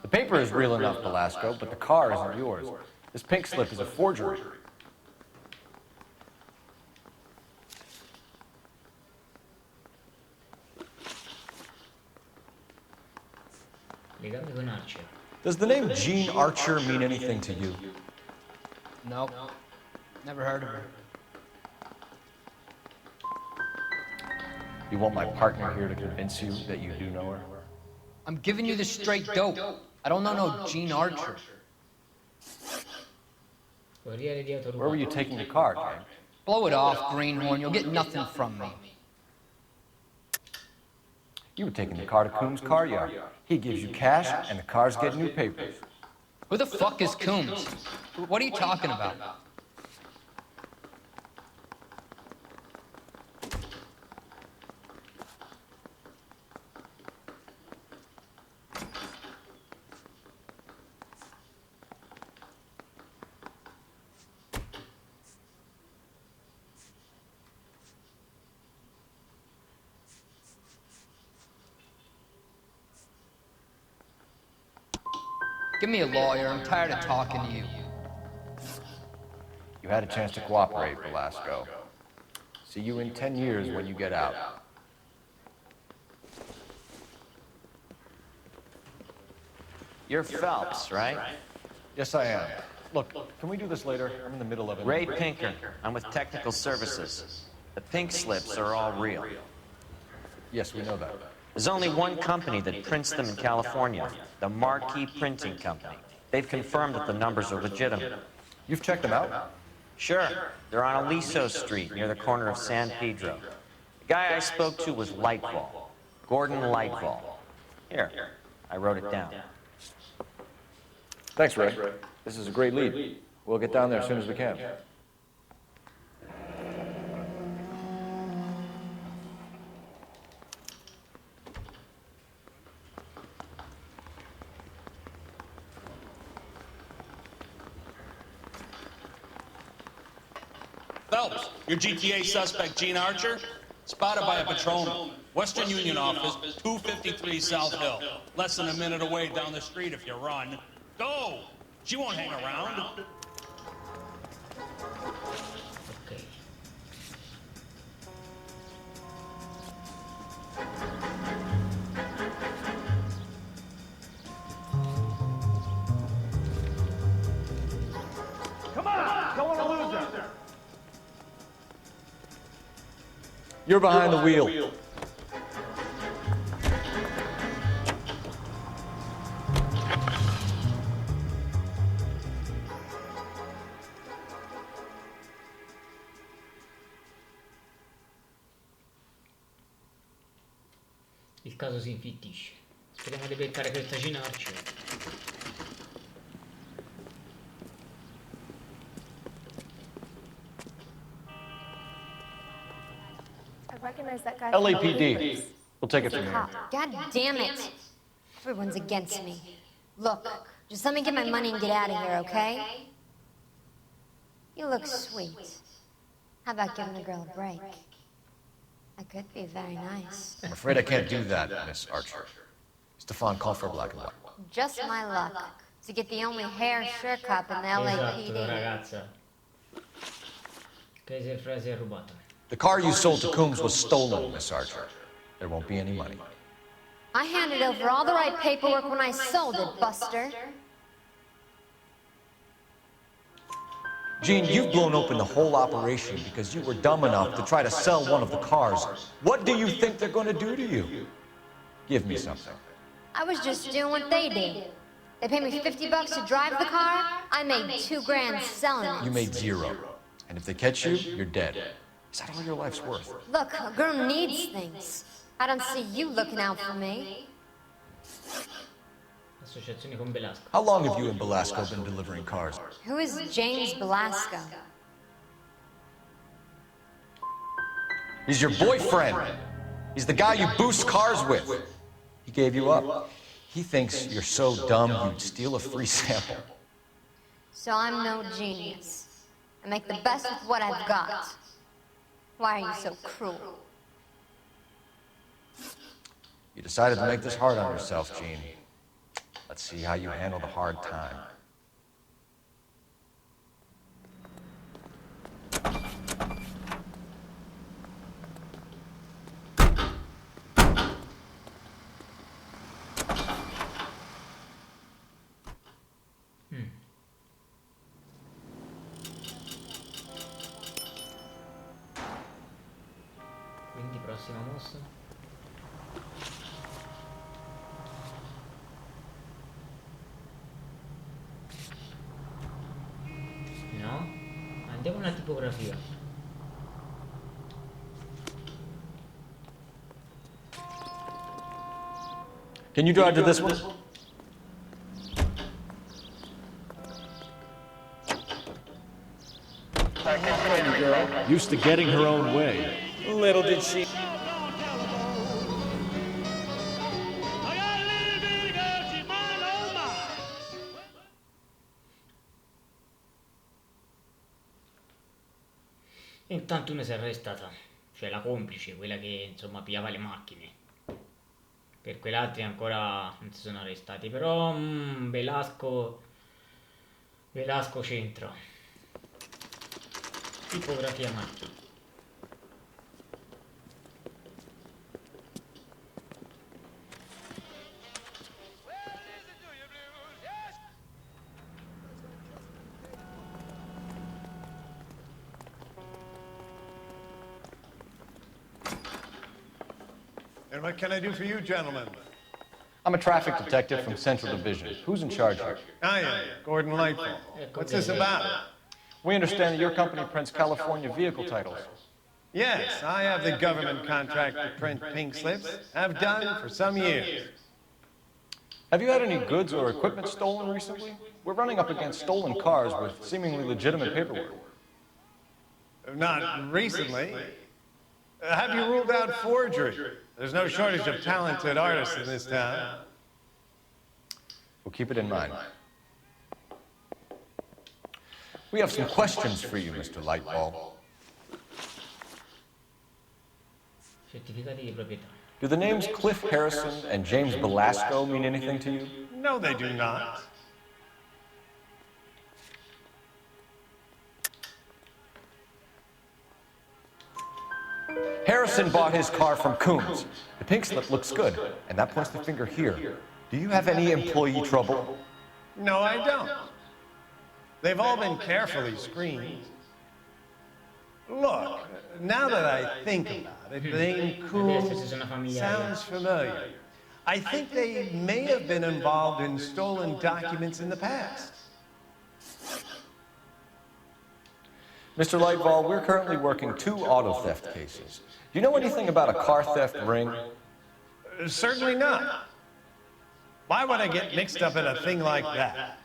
The paper is real enough, Velasco, but the car isn't yours. This pink slip is a forgery. Legami con Archer. Does the name Gene Archer mean anything to you? Nope. Never heard of her. You want my partner here to convince you that you do know her? I'm giving you the straight dope. I don't know no Gene Archer. Where were you taking the car, James? Blow it off, Greenhorn. You'll get nothing from me. You were taking the car to Coombs' car yard. He gives you cash, and the car's getting new papers. Who the fuck is Coombs? What are you talking about? Give me a lawyer. I'm tired of talking to you. You had a chance to cooperate, Velasco. See you in 10 years when you get out. You're Phelps, right? Yes, I am. Look, can we do this later? I'm in the middle of it. Ray Pinker. I'm with Technical Services. The pink slips are all real. Yes, we know that. There's only one company that prints them in California, the Marquee Printing Company. They've confirmed that the numbers are legitimate. You've checked them out? Sure. They're on Aliso Street, near the corner of San Pedro. The guy I spoke to was Lightfall. Gordon Lightfall. Here, I wrote it down. Thanks, Ray. This is a great lead. We'll get down there as soon as we can. Phelps, your GTA suspect, Gene Archer, spotted by a patrolman. Western Union office, 253 South Hill. Less than a minute away down the street if you run. Go! She won't hang around. Ok. Come on! Don't want to lose her! You're behind the wheel. Il caso si infittisce. Speriamo di beccare questa Ginarci. I recognize that guy. LAPD. We'll take it from here. God damn it. Everyone's against me. Look, just let me get my money and get out of here, okay? You look sweet. How about giving a girl a break? That could be very nice. I'm afraid I can't do that, Miss Archer. Stefan called for black and white. Just my luck to get the only hair sure cop in the LAPD. Esatto, ragazza. Che frase è rubata. The car you sold to Coombs was stolen, Miss Archer. There won't be any money. I handed over all the right paperwork when I sold it, Buster. Gene, you've blown open the whole operation because you were dumb enough to try to sell one of the cars. What do you think they're going to do to you? Give me something. I was just doing what they did. They paid me $50 to drive the car. I made $2 grand selling it. You made $0. And if they catch you, you're dead. Is that all your life's worth? Look, a girl needs things. I don't see you looking out for me. Associazione con Velasco. How long have you and Velasco been delivering cars? Who is James Velasco? He's your boyfriend. He's the guy you boost cars with. He gave you up. He thinks you're so dumb you'd steal a free sample. So I'm no genius. I make the best with what I've got. Why are you so cruel? You decided to make this hard on yourself, Gene. Let's see how you handle the hard time. Quindi prossima mossa. No? Andiamo alla tipografia. Can you drive to this one? Used to getting her own way. Little did she... Intanto una si è arrestata, cioè la complice, quella che insomma pigliava le macchine. Per quell'altri ancora non si sono arrestati, però Velasco centro. Tipografia macchina. And what can I do for you, gentlemen? I'm a traffic detective from Central Division. Who's in charge here? I am, Gordon Lightfall. What's this about? We understand that your company prints California vehicle titles. Yes, I have the government contract to print pink slips. Have done for some years. Have you had any goods or equipment stolen recently? We're running up against stolen cars with seemingly legitimate paperwork. Not recently. Have you ruled out forgery? There's no shortage of talented artists in this town. We'll keep it in mind. We have some questions for you, Mr. Lightball. Certificati di proprietà. Do the names Cliff Harrison and James Belasco mean anything to you? No, they do not. Harrison bought his car from Coombs. The pink slip looks good, and that points the finger here. Do you have any employee trouble? No, I don't. They've all been carefully screened. Look, now that I think about it, the name Coombs sounds familiar. I think they may have been involved in stolen documents in the past. Mr. Lightball, we're currently working 2 auto theft cases. Do you know anything about a car theft ring? Certainly not. Why would I get mixed up in a thing like that?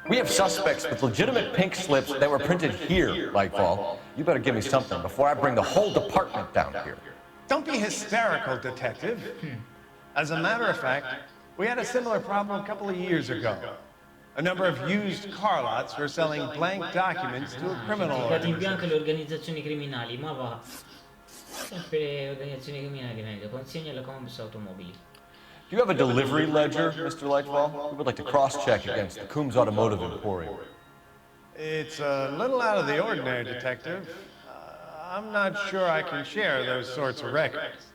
We have suspects with legitimate pink slips that were printed here, Lightball. You better give me something before I bring the whole department down here. Don't be hysterical, Detective. As a matter of fact, we had a similar problem a couple of years ago. A number of used car lots were selling blank documents to a criminal in bianco organization. le organizzazioni criminali, ma va. Sempre le organizzazioni criminali meglio. Consegna alla Combs Automobili. Do you have a delivery ledger, Mr. Lightball? We would like to cross-check against the Coombs Automotive Emporium. It's a little out of the ordinary, Detective. I'm not sure I can share those sorts of records.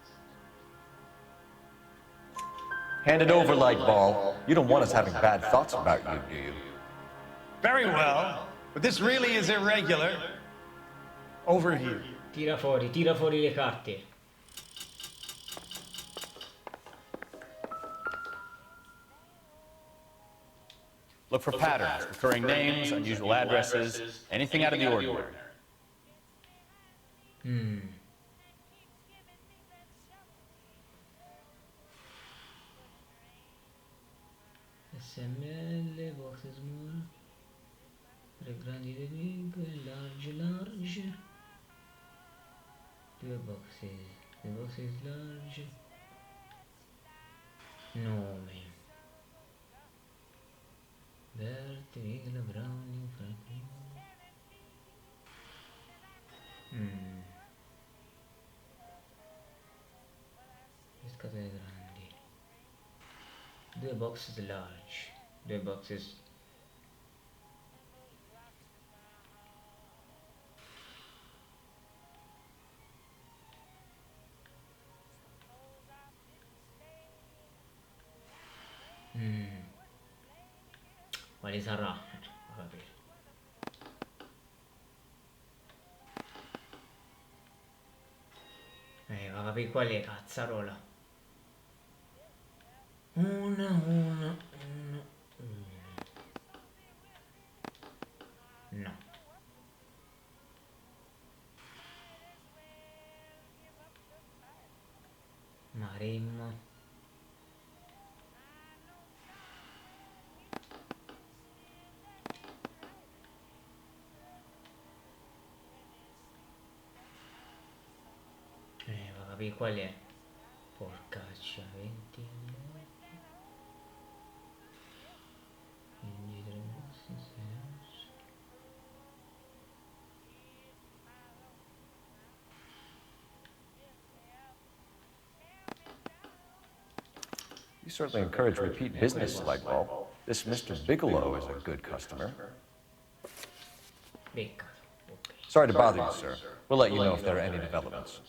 Hand it over, Lightball. You don't want us having bad thoughts about you, do you? Very well, but this really is irregular. Over here. Tira fuori le carte. Look for patterns, recurring names, unusual addresses, anything out of the ordinary. SML, box small, tre grandi di big, large, 2 boxes large, nome, Bert, Vigla, Browning, Franklin, le scatole grandi, 2 boxes large, 2 boxes quale sarà? Va capire. Va capire qual è cazzarola. Una. No. Maremma. Va capire qual è. Porcaccia, 20. You certainly encourage repeat business, Lightbulb. This Mr. Bigelow is a good customer. Sorry to bother you, sir. We'll let you know if there are any developments.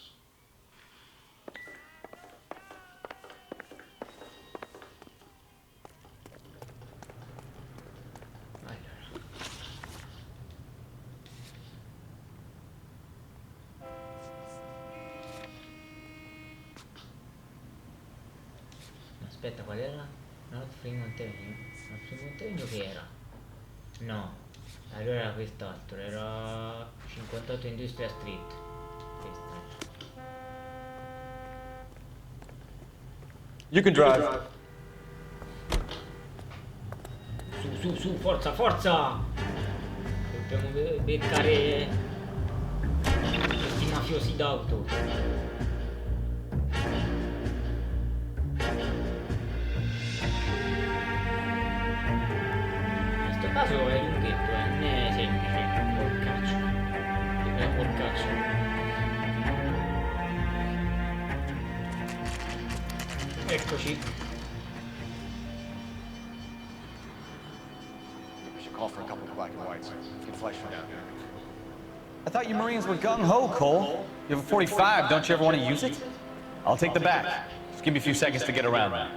Aspetta, qual era? North Fremont Avenue? North Fremont Avenue che era? No, allora era quest'altro, era 58 Industrial Street. Questa. You can drive. Su, forza, forza! Dobbiamo beccare questi mafiosi d'auto. Caso è lunghetto, non è semplice, porcaccio. È porcaccio. Eccoci. We should call for a couple of black and whites. Get flesh from down here. I thought you Marines were gung-ho, Cole. You have a 45, don't you ever want to use it? I'll take the back. Just give me a few seconds to get around that.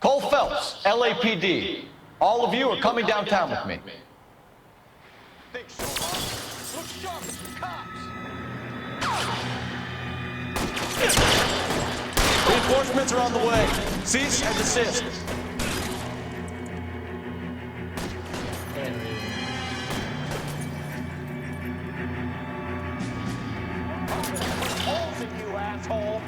Cole Phelps, LAPD. All of you are coming downtown with me. Think so, huh? Look sharp, cops! Reinforcements are on the way. Cease and desist. Holes in you, asshole!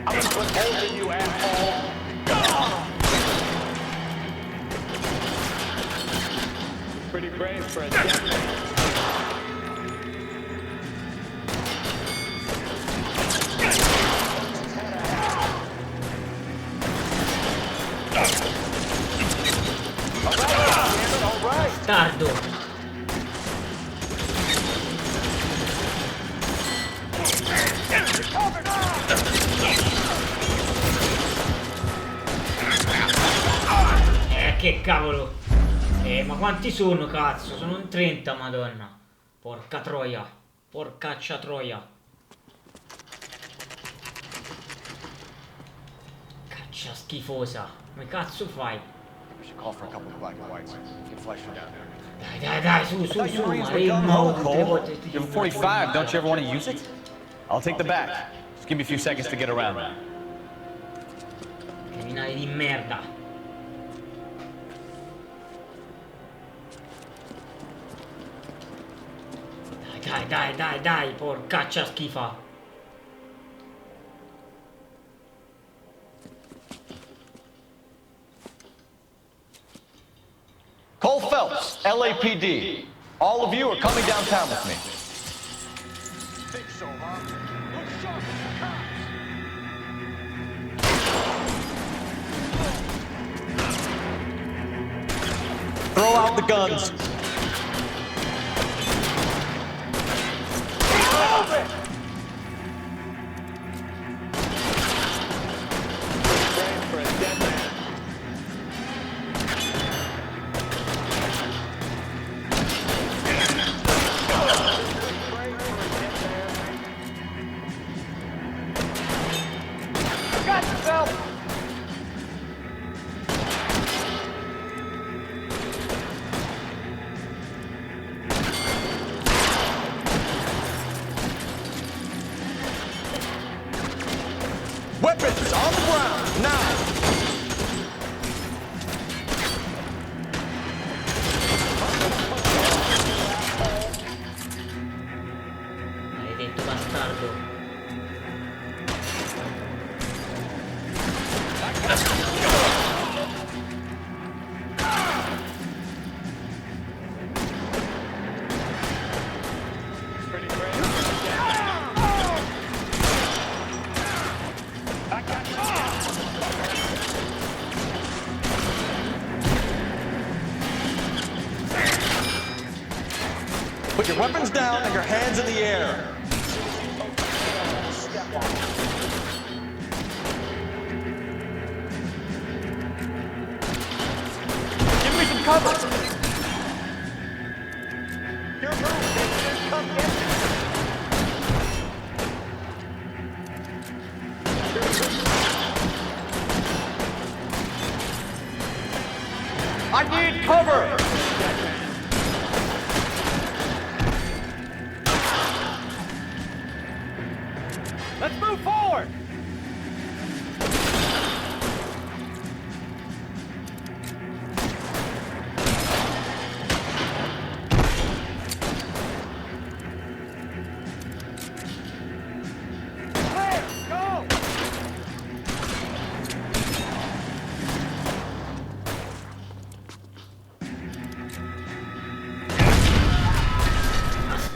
I'm gonna put holes in you, asshole! Pretty brave for a dead man. All right. Tardo. Che cavolo. Ma quanti sono, cazzo? Sono in 30, madonna. Porca troia. Porcaccia troia. Caccia schifosa. Come cazzo fai? We should call for a couple of black and whites. Get flesh from down here. Dai, su, Marines were gung-ho, Cole. You have a 45, don't you ever want to use it? I'll take the back. Just give me a few seconds to get around that. Criminali di merda. Dai, porcaccia schifa. Cole Phelps, LAPD. All of you are coming downtown with me. Think so, huh? Look sharp, cops! Throw out the guns. For a dead man. Got yourself! Weapons on the ground, now! Maledetto bastardo. Put your weapons down and your hands in the air. Give me some cover! Your move, come get me. I need cover! Let's move forward!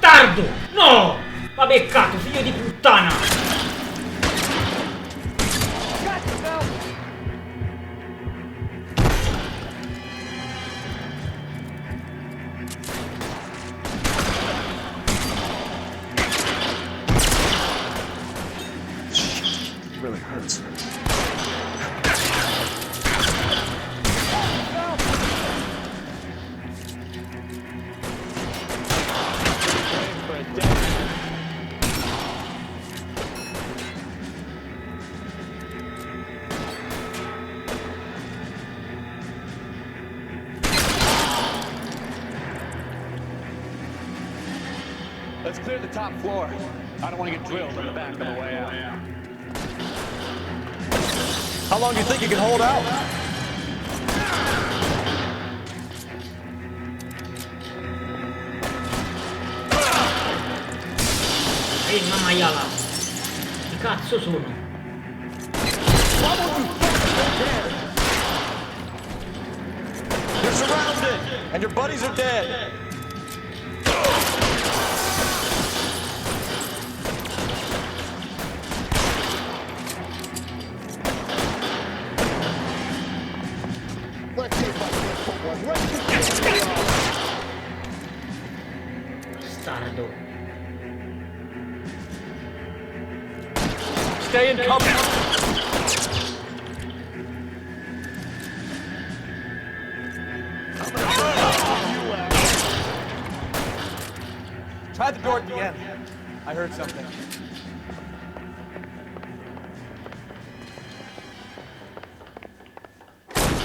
Bastardo! No! Ma beccato, figlio di puttana! It really hurts. Let's clear the top floor. I don't want to get drilled on the back on the way out. How long do you think you can hold out? Ehi, mamma iala! Che cazzo sono? You're surrounded, and your buddies are dead. Bastardo. Stay in cover! Try the door at the end. I heard something.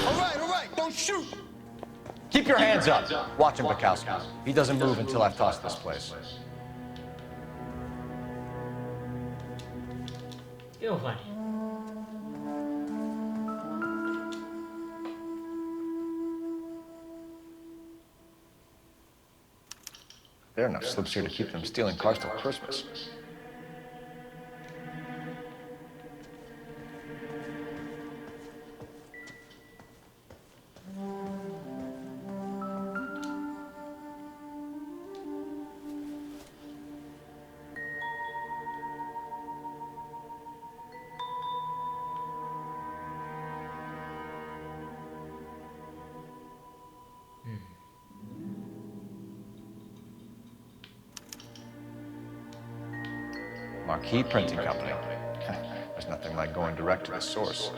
All right, don't shoot. Keep your hands up. Watch him, Bukowski. He doesn't move until I've tossed this place. Che devo fare? There are enough slips here to keep them stealing cars till Christmas. Marquee Printing Company. There's nothing like going direct to the source.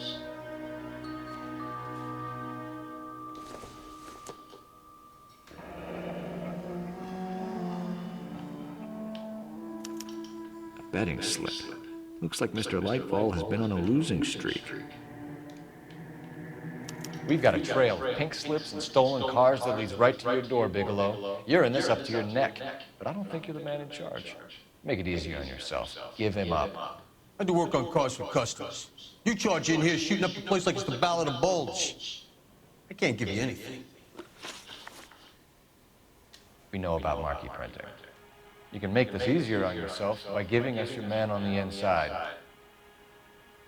A betting slip. Looks like Mr. Lightfall has been on a losing streak. We've got a trail of pink slips and stolen cars that leads right to your door, Bigelow. You're in this up to your neck, but I don't think you're the man in charge. Make it easier on yourself. Give him up. I do work on cars for customers. You charge in here shooting up the place like it's the Ballad of Bulge. I can't give you anything. We know about marquee printing. You can make this easier on yourself by giving us your man on the inside.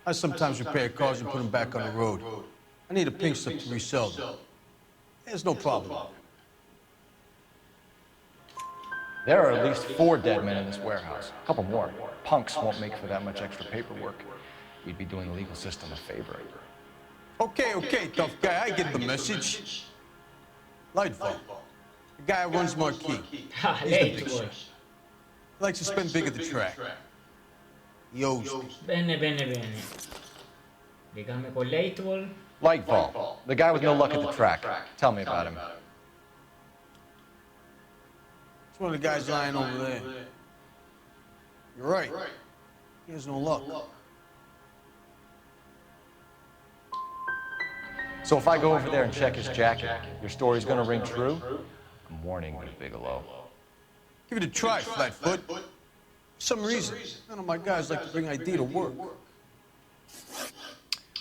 I sometimes repair cars and put them back on the road. I need a pink slip to resell them. There's no problem. There are at least 4 dead men in this warehouse. A couple more. Punks won't make for that much extra paperwork. We'd be doing the legal system a favor. Okay, tough guy, I get the message. Lightfall, The guy who runs Marquis. Ah, He's the big Leitwall. shot. He likes to spend big at the track. He owes me. Bene, bene, bene. Legame con Leitwall. Lightfall, the guy with no luck at the track. Tell me about him. It's one of the guys lying over there. You're right. He has no luck. So if I go over there and check his jacket, your story's gonna ring true? I'm warning you, Bigelow. Give it a try, Flatfoot. For some reason, none of my guys like to bring ID to work.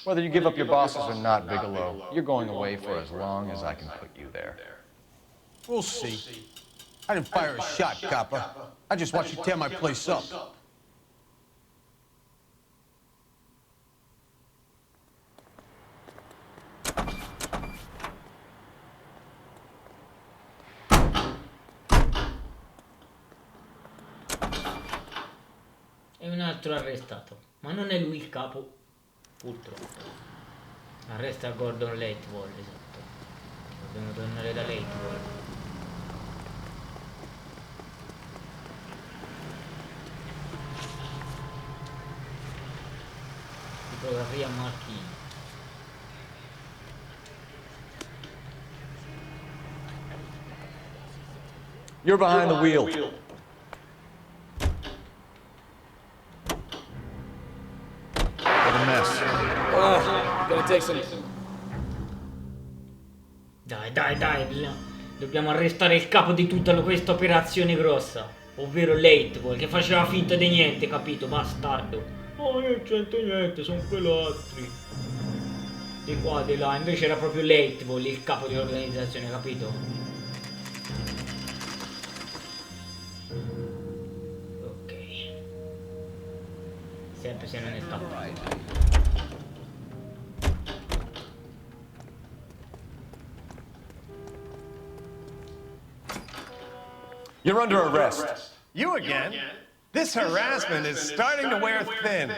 Whether you give up your bosses or not, Bigelow, you're going away for as long as I can put you there. We'll see. I didn't fire a shot, copper. I just watched you tear my place up. È un altro arrestato, ma non è lui il capo, purtroppo. Arresta Gordon Leitwall, esatto. Dobbiamo tornare da Leitwall. Tipografia Marquis. You're behind the wheel. Gonna take some. Dai, dobbiamo arrestare il capo di tutta questa operazione grossa, ovvero Leitwall, che faceva finta di niente, capito, bastardo. Oh, io non c'entro niente, sono quell'altri. Di qua, di là, invece era proprio Leitwall il capo dell'organizzazione, capito? Ok. Sempre se non è scappato. You're under arrest. You again? This harassment is starting to wear thin.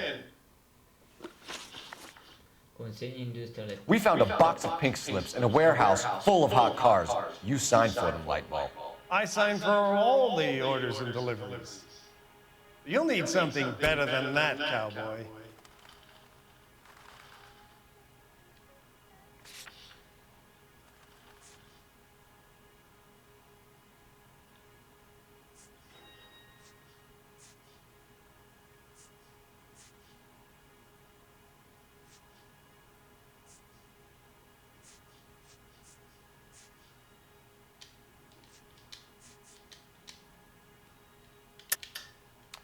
We found a box of pink slips in a warehouse full of hot cars. You signed for them, Lightball. I signed for all the orders and deliveries. You'll need something better than that, cowboy.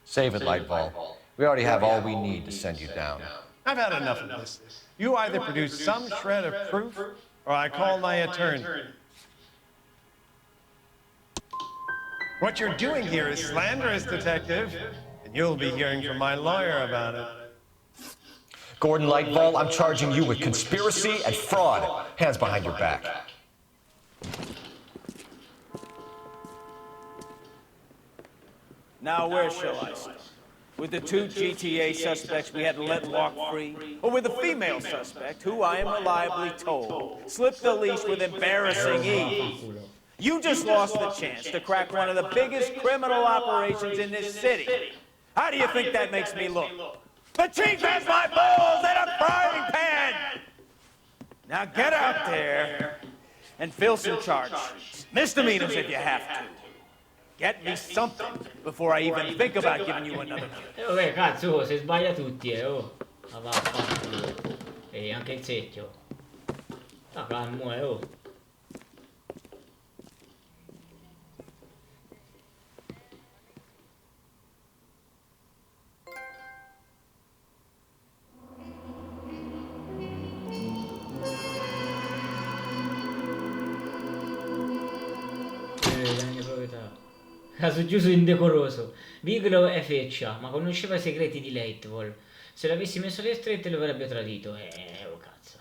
Save it, Lightball. We already have all we need to send you down. I've had enough of this. You either produce some shred of proof, or I call my attorney. What you're doing here is slanderous, detective, and you'll be hearing from my lawyer about it. Gordon Lightball, I'm charging you with conspiracy and fraud. Hands behind your back. Now where shall I start? With the two GTA suspects we had to let walk free? Or with the female suspect, who I am reliably told slipped the leash with embarrassing ease? You just lost the chance to crack one of the biggest criminal operations in this city. How do you think that makes me look? The chief has my balls in a frying pan! Now get out there and fill some charges. Misdemeanors if you have to. Get me something before I even think about giving you another. Vabbè, cazzo, se sbaglia tutti, oh. Ma vaffanculo. E anche il secchio. Ah, calmo, oh. Caso chiuso indecoroso. Bigelow è feccia, ma conosceva i segreti di Leitwall. Se l'avessi messo alle strette lo avrebbe tradito. Oh cazzo.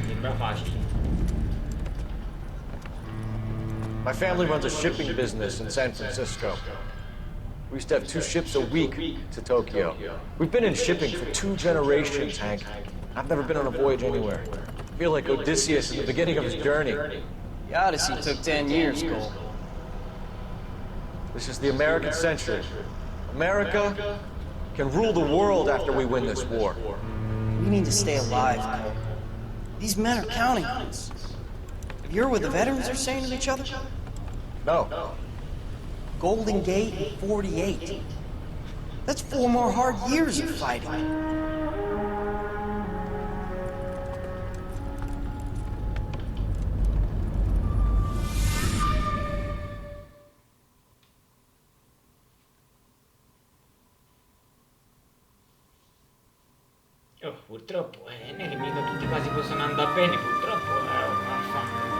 Sembra facile. My family runs a shipping business in San Francisco. We used to have 2 ships a week to Tokyo. We've been in shipping for 2 generations, Hank. I've never been on a voyage anywhere. I feel like Odysseus in the beginning of his journey. The Odyssey took 10 years, Cole. This is the American century. America can rule the world after we win this war. We need to stay alive, Cole. These men are counting on us. Have you heard what the veterans are saying to each other? No. Golden Gate in 48. That's 4 more hard years of fighting. Oh, purtroppo, non è che mica tutti quasi possono andare bene, purtroppo, vaffanculo.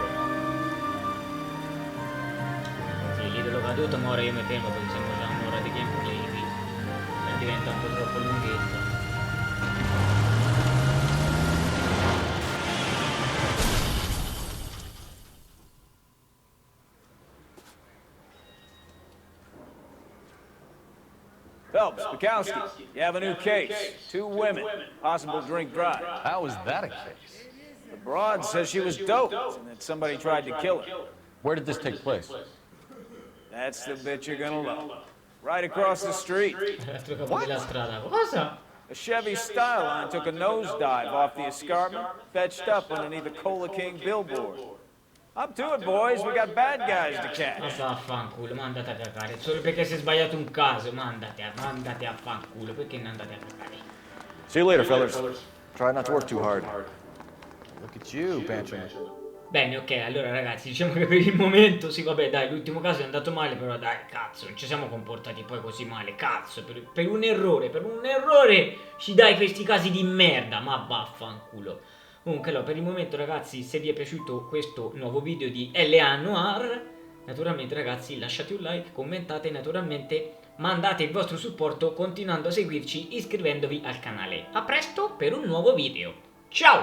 Sì, l'idolo caduto, ma ora io mi fermo perché siamo già un'ora di gameplay, quindi diventa un po' troppo lunghetta. Phelps, Bukowski, you have a new case. 2 women, possible drink drive. How is that a case? The broad says she was doped and that somebody tried to kill her. Where did this take place? That's the bit you're gonna love. Right across the street. What? Cosa? A Chevy Styline took a nosedive off the escarpment, fetched up underneath a Cola King billboard. Up to it, boys. We got bad guys to catch. Ma vaffanculo, mandate a cagare. Solo perché si è sbagliato un caso, mandate a fanculo. Perché non andate a cagare? See you later, fellas. Try not to work too hard. Look at you, Benjamin. Bene, ok, allora ragazzi, diciamo che per il momento, sì, vabbè, dai, l'ultimo caso è andato male, però dai, cazzo, non ci siamo comportati poi così male, cazzo, per un errore ci dai questi casi di merda, ma vaffanculo. Comunque, allora, per il momento, ragazzi, se vi è piaciuto questo nuovo video di LA Noire, naturalmente, ragazzi, lasciate un like, commentate, naturalmente, mandate il vostro supporto continuando a seguirci iscrivendovi al canale. A presto per un nuovo video. Ciao!